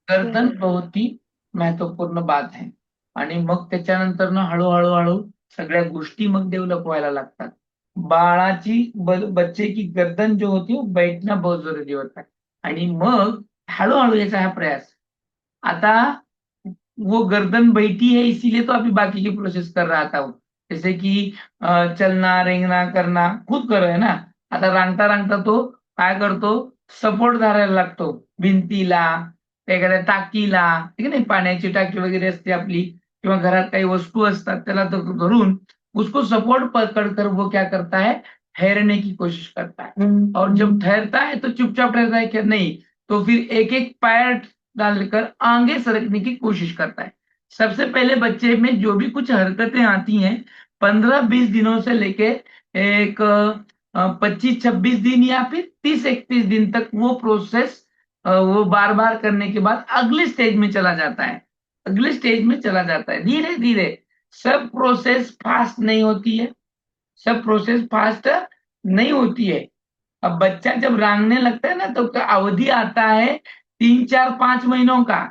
S1: गर्दन बहुत ही महत्वपूर्ण बात है, आणि मग त्याच्यानंतर ना हळूहळू हळू सगळ्या गोष्टी मग डेव्हलप व्हायला लागतात। बाळाची बच्चे की गर्दन जो होती वो बैठना बहुत जरूरी होता है, आणि मग हळूहळू याचा हा प्रयास, आता वो गर्दन बैठी है इसीलिए तो अभी बाकी की प्रोसेस कर रहा था वो, जैसे कि चलना रेंगना करना खुद कर है ना, आता रांगता रांगता तो काय करतो, सपोर्ट धरायला लागतो भिंतीला, एखाद्या टाकीला, ठीक आहे नाही, पाण्याची टाकी वगैरे असते आपली, किंवा घरात काही वस्तू असतात त्याला धरून उसको सपोर्ट पकड़ कर वो क्या करता है, ठहरने की कोशिश करता है। और जब ठहरता है तो चुपचाप ठहरता है क्या? नहीं, तो फिर एक एक पैर डालकर आगे सरकने की कोशिश करता है। सबसे पहले बच्चे में जो भी कुछ हरकतें आती हैं 15-20 दिनों से लेके एक 25-26 दिन या फिर 30-31 दिन तक वो प्रोसेस वो बार बार करने के बाद अगले स्टेज में चला जाता है, अगले स्टेज में चला जाता है धीरे धीरे। सब प्रोसेस फास्ट नहीं होती है, सब प्रोसेस फास्ट नहीं होती है। अब बच्चा जब रांगने लगता है ना, तो अवधि आता है 3-4-5 महीनों का,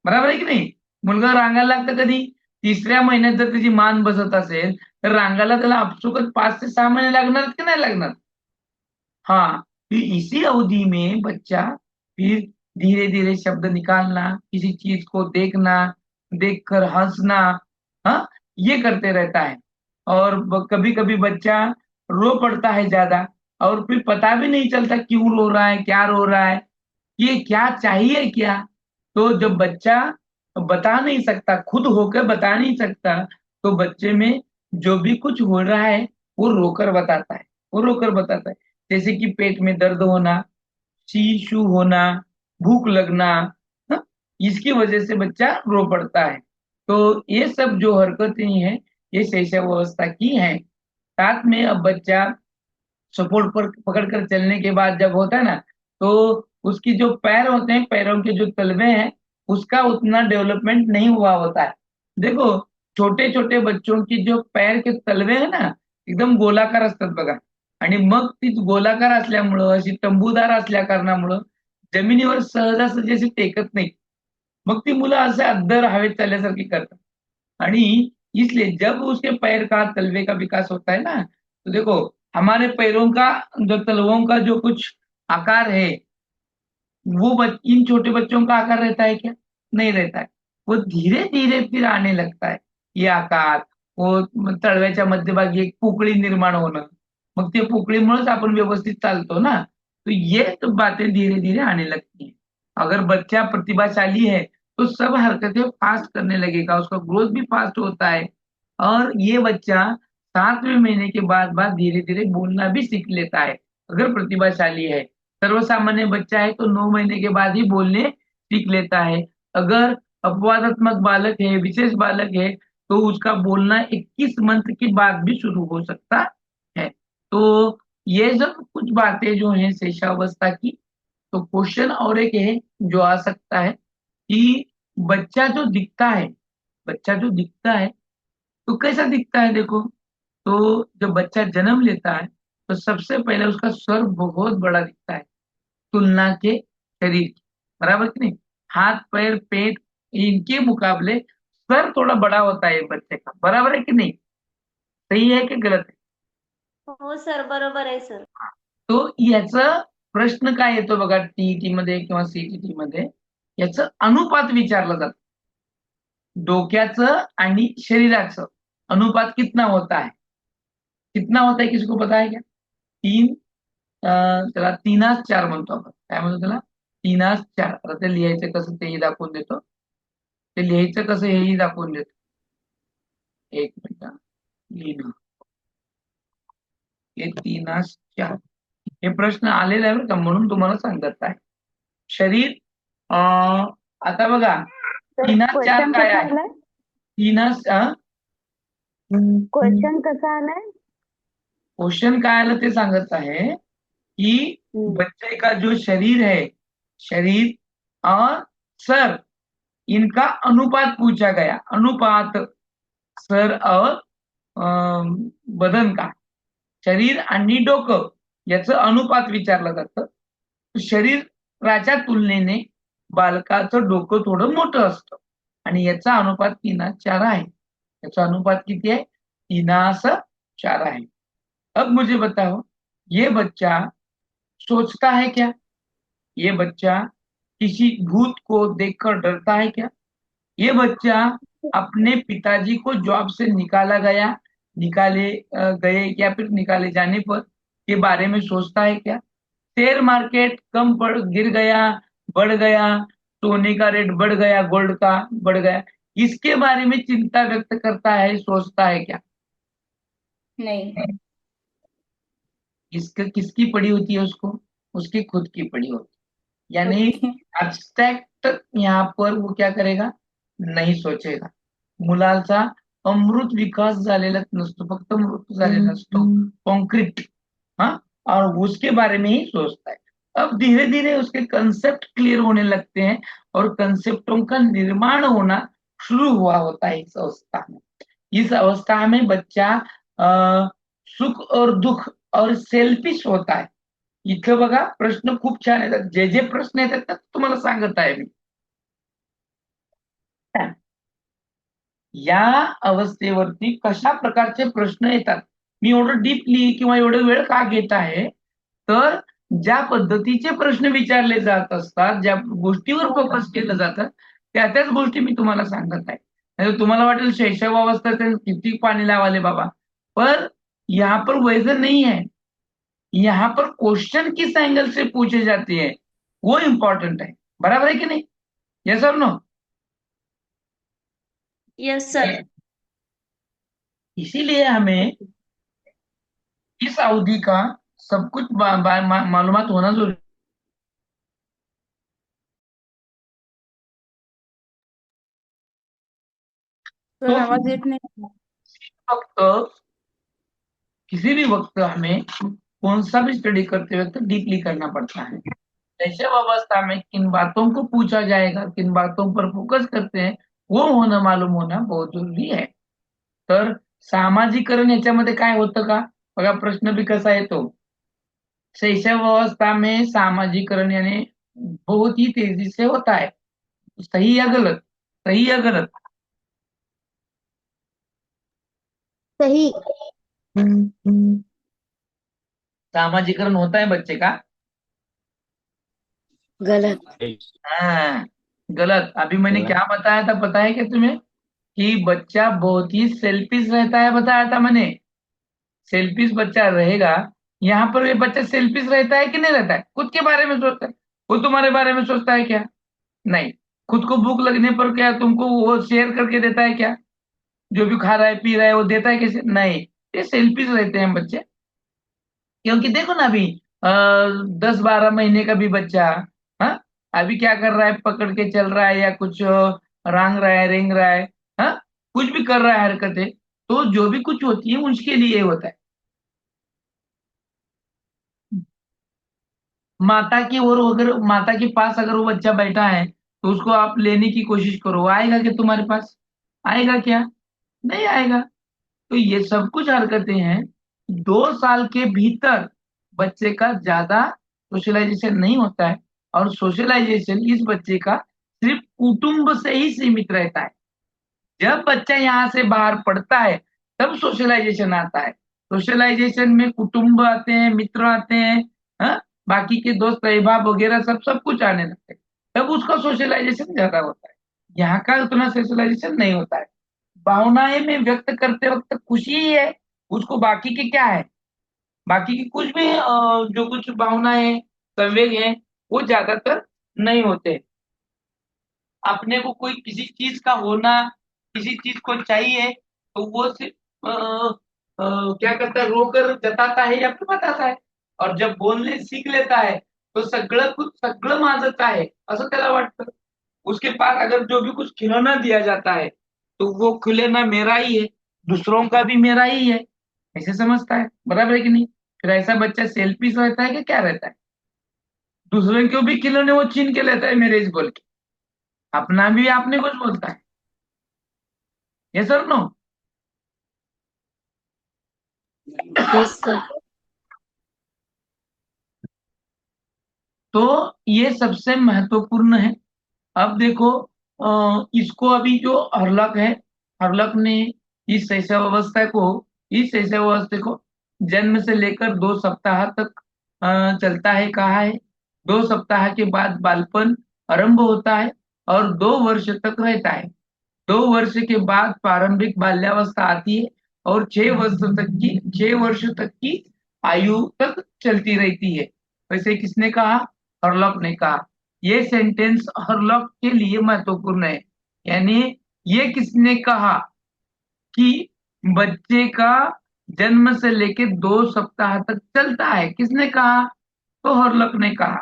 S1: बराबर आहे की नाही? मुलगा रांगायला लागतं कधी? 3ऱ्या महिन्यात जर त्याची मान बसत असेल तर रांगायला त्याला आपसुकच 5 से 6 महीने लागणार की नाही लागणार? हाँ, फिर इसी अवधि में बच्चा फिर धीरे धीरे शब्द निकालना, किसी चीज को देखना, देखकर हंसना, हाँ, ये करते रहता है। और कभी कभी बच्चा रो पड़ता है ज्यादा, और फिर पता भी नहीं चलता क्यों रो रहा है, क्या रो रहा है, ये क्या चाहिए क्या। तो जब बच्चा बता नहीं सकता, खुद होकर बता नहीं सकता, तो बच्चे में जो भी कुछ हो रहा है वो रोकर बताता है, वो रोकर बताता है। जैसे कि पेट में दर्द होना, शी शू होना, भूख लगना, हाँ, इसकी वजह से बच्चा रो पड़ता है। तो ये सब जो हरकतें हैं ये शैशव अवस्था की हैं। साथ में अब बच्चा सपोर्ट पर पकड़ कर चलने के बाद जब होता है ना, तो उसकी जो पैर होते हैं, पैरों के जो तलवे हैं, उसका उतना डेवलपमेंट नहीं हुआ होता है। देखो, छोटे छोटे बच्चों की जो पैर के तलवे है ना, एकदम गोलाकार असतात बघा, आणि मग ती गोलाकार असल्यामुळं, अशी तंबूदार असल्या कारणामुळं जमिनीवर सहजासहजी अशी टेकत नाही. मग ती मुलं असं अद्दर हवेत चालल्यासारखी करतात. आणि इसलिए जब उसके पैर का तलवे का विकास होता है ना, तो देखो हमारे पैरों का जो तलवों का जो कुछ आकार है, वो इन छोटे बच्चों का आकार रहता है क्या? नहीं रहता है. वो धीरे धीरे फिर आने लगता है ये आकार. वो तळव्याच्या मध्यभागी एक पोकळी निर्माण होणं, मग ते पोकळीमुळेच आपण व्यवस्थित चालतो ना. तो ये तो बातें धीरे धीरे आने लगती है. अगर बच्चा प्रतिभाशाली है तो सब हरकतें फास्ट करने लगेगा, उसका ग्रोथ भी फास्ट होता है. और ये बच्चा 7वें महीने के बाद धीरे धीरे बोलना भी सीख लेता है, अगर प्रतिभाशाली है. सर्वसामान्य बच्चा है तो 9 महीने के बाद ही बोलने सीख लेता है. अगर अपवादात्मक बालक है, विशेष बालक है, तो उसका बोलना 21 मंथ के बाद भी शुरू हो सकता है. तो ये सब कुछ बातें जो हैं शैशवावस्था की. तो क्वेश्चन और एक है जो आ सकता है कि बच्चा जो दिखता है तो कैसा दिखता है. देखो, तो जब बच्चा जन्म लेता है तो सबसे पहले उसका स्वर बहुत बड़ा दिखता है तुलना के शरीर की, बराबर कि नहीं. हाथ पैर पेट इनके मुकाबले स्वर थोड़ा बड़ा होता है बच्चे का, बराबर है कि नहीं. सही है कि गलत है?
S3: हो सर, बरोबर आहे सर.
S1: तो याचा प्रश्न काय येतो बघा टीईटी मध्ये किंवा सीईटी मध्ये, याचं अनुपात विचारलं जातं. डोक्याचं आणि शरीराचं अनुपात कितना होता है. कितना होता है किसको पता है क्या? त्याला 3:4 म्हणतो आपण. काय म्हणतो त्याला? 3:4. आता ते लिहायचं कसं तेही दाखवून देतो. ते लिहायचं कसं हेही दाखवून देतो. एक मिनिट लिहिणं. हे 3:4 हे प्रश्न आलेला आहे बरं का, म्हणून तुम्हाला सांगत आहे. शरीर आता बघा 3:4 काय आहे.
S7: क्वेश्चन कसा आलाय?
S1: क्वेश्चन काय आलं ते सांगत आहे कि बच्चे का जो शरीर और सर, इनका अनुपात पूछा गया. अनुपात सर और बदन का, शरीर आणि डोकं याचं अनुपात विचारलं जातं. शरीराच्या तुलनेने बालकाचं डोकं थोडं मोठं असतं आणि याचा अनुपात 3:4 आहे. याचा अनुपात किती आहे? 3:4 आहे. अब मुझे बताओ, ये बच्चा सोचता है क्या? ये बच्चा किसी भूत को देखकर डरता है क्या? ये बच्चा अपने पिताजी को जॉब से निकाले गए या फिर निकाले जाने पर के बारे में सोचता है क्या? शेयर मार्केट गिर गया, बढ़ गया, सोने का रेट बढ़ गया, गोल्ड का बढ़ गया, इसके बारे में चिंता व्यक्त करता है, सोचता है क्या?
S2: नहीं.
S1: किसकी पड़ी होती है उसको? उसकी खुद की पड़ी होती है. यानी ऍबस्ट्रॅक्ट यहाँ पर वो क्या करेगा? नहीं सोचेगा. मुलाचा अमृत विकास झालेला नसतो, फक्त मृत्यू झालेला असतो, कॉन्क्रीट. हाँ, और उसके बारे में ही सोचता है. अब धीरे धीरे उसके कंसेप्ट क्लियर होने लगते हैं और कंसेप्टों का निर्माण होना शुरू हुआ होता है इस अवस्था में. इस अवस्था में बच्चा सुख और दुख और सेल्फिश होता है. इथं बघा प्रश्न खूप छान येतात. जे जे प्रश्न येतात ते तुम्हाला सांगत आहे मी. या अवस्थेवरती कशा प्रकारचे प्रश्न येतात, मी एवढं डीपली किंवा एवढं वेळ का घेत आहे, तर ज्या पद्धतीचे प्रश्न विचारले जात असतात, ज्या गोष्टीवर फोकस केलं जातं, त्याच गोष्टी मी तुम्हाला सांगत आहे. नाही तुम्हाला वाटेल शैशवावस्था किती पाणी लावाले बाबा, पर यहाँ पर वैसे नहीं है. यहाँ पर क्वेश्चन किस एंगल से पूछे जाते हैं वो इम्पोर्टेंट है. बराबर है कि नहीं? यस और नो?
S3: Yes sir.
S1: इसीलिए हमें इस अवधि का सब कुछ मालूमात होना जरूरी.
S2: सर आवाज येत नाही.
S1: वक्त किसी भी वक्त हमें कौन सा भी स्टडी करते वक्त डीपली करना पड़ता है. शैशव अवस्था में किन बातों को पूछा जाएगा, किन बातों पर फोकस करते हैं, वो होणं मालूम होणं बहुत जरुरी आहे. तर सामाजिकरण याच्यामध्ये काय होतं का, बघा प्रश्न भी कसा येतो. शैशव अवस्था में सामाजिकरण यानी बहुत ही तेजी से होता है. सही या गलत? सही या गलत?
S3: सही.
S1: सामाजिकरण होता है बच्चे का?
S8: गलत.
S1: हाँ, गलत. अभी मैंने क्या बताया था पता है क्या तुम्हें, कि बच्चा बहुत ही सेल्फिश रहता है, बताया था मैंने. सेल्फिश बच्चा रहेगा. यहाँ पर ये बच्चा सेल्फिश रहता है कि नहीं रहता है? खुद के बारे में सोचता है. वो तुम्हारे बारे में सोचता है क्या? नहीं. खुद को भूख लगने पर क्या तुमको वो शेयर करके देता है क्या? जो भी खा रहा है पी रहा है वो देता है कैसे? नहीं. ये सेल्फिश रहते हैं बच्चे. क्योंकि देखो ना अभी 10-12 महीने का भी बच्चा, हाँ, अभी क्या कर रहा है, पकड़ के चल रहा है या कुछ रांग रहा है, रेंग रहा है, हाँ, कुछ भी कर रहा है हरकतें, तो जो भी कुछ होती है उसके लिए होता है. माता की ओर अगर माता के पास अगर वो बच्चा बैठा है तो उसको आप लेने की कोशिश करो, वो आएगा क्या तुम्हारे पास? आएगा क्या? नहीं आएगा. तो ये सब कुछ हरकतें हैं. 2 साल के भीतर बच्चे का ज्यादा सोशलाइजेशन नहीं होता है. और सोशलाइजेशन इस बच्चे का सिर्फ कुटुंब से ही सीमित रहता है. जब बच्चा यहाँ से बाहर पढ़ता है तब सोशलाइजेशन आता है. सोशलाइजेशन में कुटुंब आते हैं, मित्र आते हैं, हाँ, बाकी के दोस्त अहबाब वगैरह सब सब कुछ आने लगते हैं. तब उसका सोशलाइजेशन ज्यादा होता है. यहाँ का उतना सोशलाइजेशन नहीं होता है. भावनाएं में व्यक्त करते वक्त खुशी ही है उसको, बाकी के क्या है, बाकी की कुछ भी जो कुछ भावनाएं संवेग हैं वो ज्यादातर नहीं होते. अपने को कोई किसी चीज का होना, किसी चीज को चाहिए तो वो सिर्फ क्या करता है, रोकर जताता है या फिर बताता है. और जब बोलने सीख लेता है तो सगळं कुछ सगळं माझंच आहे असं त्याला वाटतं. उसके पास अगर जो भी कुछ खिलौना दिया जाता है तो वो खिलौना मेरा ही है, दूसरों का भी मेरा ही है, ऐसे समझता है. बराबर है कि नहीं? फिर ऐसा बच्चा सेल्फिश रहता है कि क्या रहता है? दूसरों के भी खिलौने वो छीन के लेता है मेरे इस बोल के, अपना भी आपने कुछ बोलता है. ये सर नो.
S8: Yes sir.
S1: तो ये सबसे महत्वपूर्ण है. अब देखो इसको अभी जो हर्लक है, हर्लक ने इस शैशव अवस्था को जन्म से लेकर 2 सप्ताह तक चलता है कहा है. 2 सप्ताह के बाद बालपन आरंभ होता है और 2 वर्ष तक रहता है. 2 वर्ष के बाद प्रारंभिक बाल्यावस्था आती है और 6 वर्ष तक की आयु तक चलती रहती है. वैसे किसने कहा? हर्लॉक ने कहा. ये सेंटेंस हर्लॉक के लिए महत्वपूर्ण है. यानी ये किसने कहा कि बच्चे का जन्म से लेके 2 सप्ताह तक चलता है, किसने कहा? तो हर्लॉक ने कहा.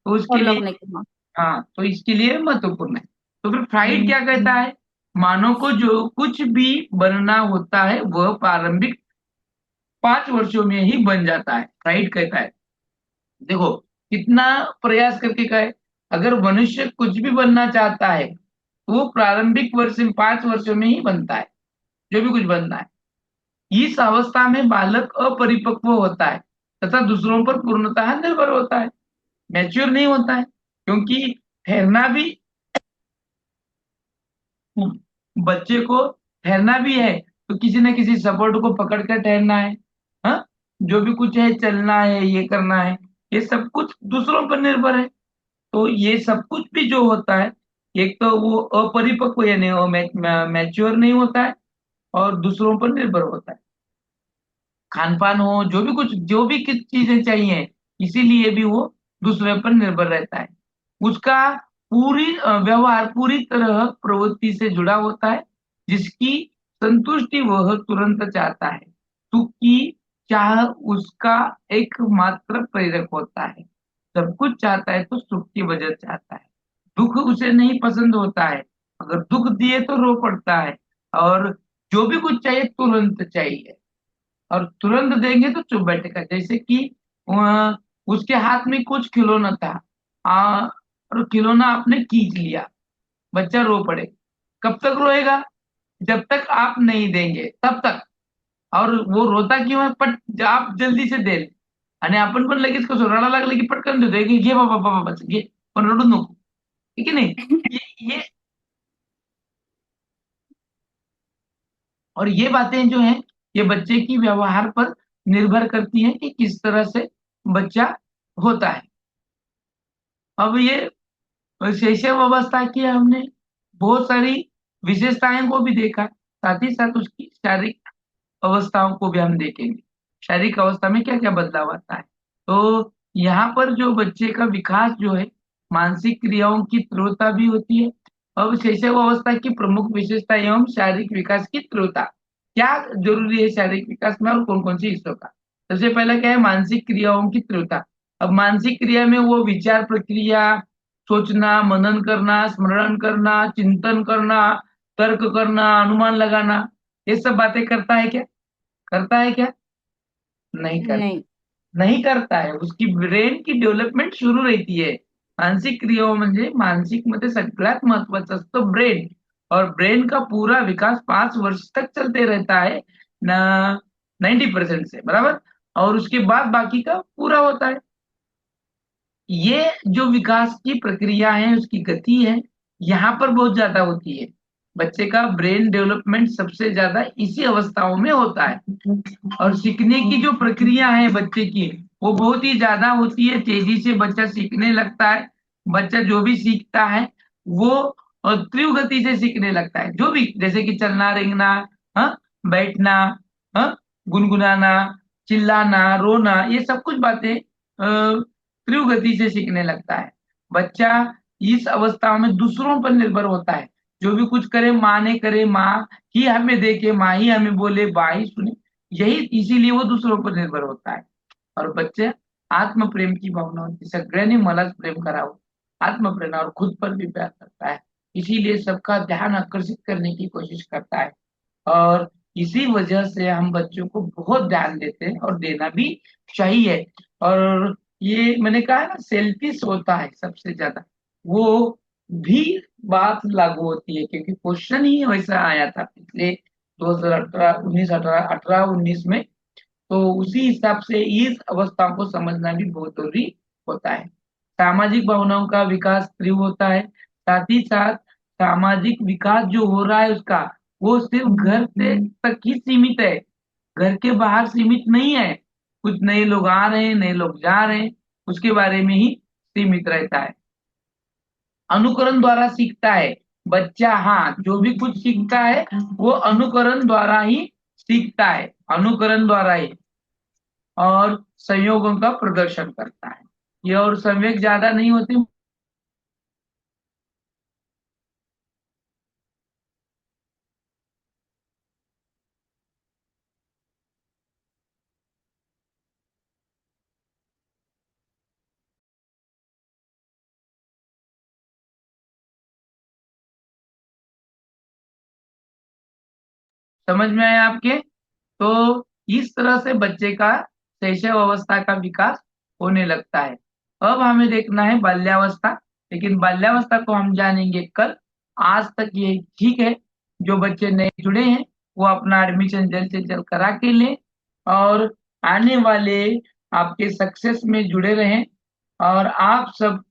S1: तो उसके
S2: और लोग
S1: लिए,
S2: ने कहा
S1: हाँ, तो इसके लिए महत्वपूर्ण है. तो फिर फ्राइड क्या कहता है? मानव को जो कुछ भी बनना होता है वह प्रारंभिक 5 वर्षों में ही बन जाता है. फ्राइड कहता है, देखो कितना प्रयास करके कहे, अगर मनुष्य कुछ भी बनना चाहता है तो वो प्रारंभिक वर्ष में 5 वर्षों में ही बनता है, जो भी कुछ बनना है. इस अवस्था में बालक अपरिपक्व होता है तथा दूसरों पर पूर्णतः निर्भर होता है, मैच्योर नहीं होता है. क्योंकि ठहरना भी, बच्चे को ठहरना भी है तो किसी न किसी सपोर्ट को पकड़ कर ठहरना है. हाँ, जो भी कुछ है, चलना है, ये करना है, ये सब कुछ दूसरों पर निर्भर है. तो ये सब कुछ भी जो होता है, एक तो वो अपरिपक्व यानी मैच्योर नहीं होता है और दूसरों पर निर्भर होता है. खान पान हो, जो भी कुछ, जो भी किस चीजें चाहिए, इसीलिए भी वो दूसरे पर निर्भर रहता है. उसका व्यवहार पूरी तरह प्रवृत्ति से जुड़ा होता है जिसकी संतुष्टि वह तुरंत चाहता है. सुख की चाह उसका एकमात्र प्रेरक होता है. सब कुछ चाहता है तो सुख की वजह चाहता है. दुख उसे नहीं पसंद होता है. अगर दुख दिए तो रो पड़ता है. और जो भी कुछ चाहिए तुरंत चाहिए, और तुरंत देंगे तो चुप बैठेगा. जैसे कि उसके हाथ में कुछ खिलौना था और खिलौना आपने खींच लिया, बच्चा रो पड़े। कब तक रोएगा? जब तक आप नहीं देंगे तब तक। और वो रोता क्यों है? पट आप जल्दी से दे, आणि आपण पण लगेच कसं रडायला लागलं की पटकन देतोय की घे बाबा बाबा बस घे, पण रडू नको, ठीक आहे नाही? ये और ये बातें जो हैं ये बच्चे की व्यवहार पर निर्भर करती हैं कि किस तरह से बच्चा होता है। अब ये शैशव अवस्था की हमने बहुत सारी विशेषताएं को भी देखा, साथ ही साथ उसकी शारीरिक अवस्थाओं को भी हम देखेंगे। शारीरिक अवस्था में क्या क्या बदलाव आता है, तो यहाँ पर जो बच्चे का विकास जो है, मानसिक क्रियाओं की तीव्रता भी होती है। अब शैशव अवस्था की प्रमुख विशेषता एवं शारीरिक विकास की तीव्रता, क्या जरूरी है शारीरिक विकास में और कौन कौन सी हिस्सों का? सबसे पहला क्या है? मानसिक क्रियाओं की तीव्रता। अब मानसिक क्रिया में वो विचार प्रक्रिया, सोचना, मनन करना, स्मरण करना, चिंतन करना, तर्क करना, अनुमान लगाना, ये सब बातें करता है क्या? करता है क्या? नहीं करता।
S2: नहीं।
S1: नहीं करता है, उसकी ब्रेन की डेव्हलपमेंट सुरू रहती है। मानसिक क्रियाओं म्हणजे मानसिक मध्ये सगळ्यात महत्वाचं असतं ब्रेन, और ब्रेन का पूरा विकास 5 वर्ष तक चलते रहता है ना, 90% से, बराबर। और उसके बाद बाकी का पूरा होता है। ये जो विकास की प्रक्रिया है, उसकी गति है, यहाँ पर बहुत ज्यादा होती है। बच्चे का ब्रेन डेवलपमेंट सबसे ज्यादा इसी अवस्थाओं में होता है। और सीखने की जो प्रक्रिया है बच्चे की, वो बहुत ही ज्यादा होती है, तेजी से बच्चा सीखने लगता है। बच्चा जो भी सीखता है वो तीव्र गति से सीखने लगता है, जो भी, जैसे कि चलना, रेंगना, हाँ, बैठना, हाँ, गुनगुनाना, चिल्लाना, रोना, ये सब कुछ बातें तीव्र गति से सीखने लगता है। बच्चा इस अवस्था में दूसरों पर निर्भर होता है, जो भी कुछ करे माँ ने करे, माँ ही हमें देखे, माँ ही हमें बोले, माँ ही सुने, यही इसीलिए वो दूसरों पर निर्भर होता है। और बच्चे आत्म प्रेम की भावना होती है, सगळ्यांनी मलाच प्रेम करावं, आत्म प्रेरणा, और खुद पर भी प्यार करता है, इसीलिए सबका ध्यान आकर्षित करने की कोशिश करता है। और इसी वजह से हम बच्चों को बहुत ध्यान देते हैं और देना भी चाहिए। और ये मैंने कहा ना, सेल्फिश होता है सबसे ज्यादा, वो भी बात लागू होती है, क्योंकि क्वेश्चन ही वैसा आया था पिछले 2018 19 18 19 में। तो उसी हिसाब से इस अवस्था को समझना भी बहुत जरूरी होता है। सामाजिक भावनाओं का विकास तीव्र होता है, साथ ही साथ सामाजिक विकास जो हो रहा है उसका, वो सिर्फ घर से तक ही सीमित है, घर के बाहर सीमित नहीं है। कुछ नए लोग आ रहे हैं, नए लोग जा रहे हैं, उसके बारे में ही सीमित रहता है। अनुकरण द्वारा सीखता है बच्चा, हाँ, जो भी कुछ सीखता है वो अनुकरण द्वारा ही सीखता है, अनुकरण द्वारा ही, और संयोगों का प्रदर्शन करता है। ये और संवेग ज्यादा नहीं होती। समझ में आया आपके? तो इस तरह से बच्चे का शैशव अवस्था का विकास होने लगता है। अब हमें देखना है बाल्यावस्था, लेकिन बाल्यावस्था को हम जानेंगे कल। आज तक ये ठीक है, जो बच्चे नए जुड़े हैं वो अपना एडमिशन जल्द से जल्द करा के लें, और आने वाले आपके सक्सेस में जुड़े रहें, और आप सबको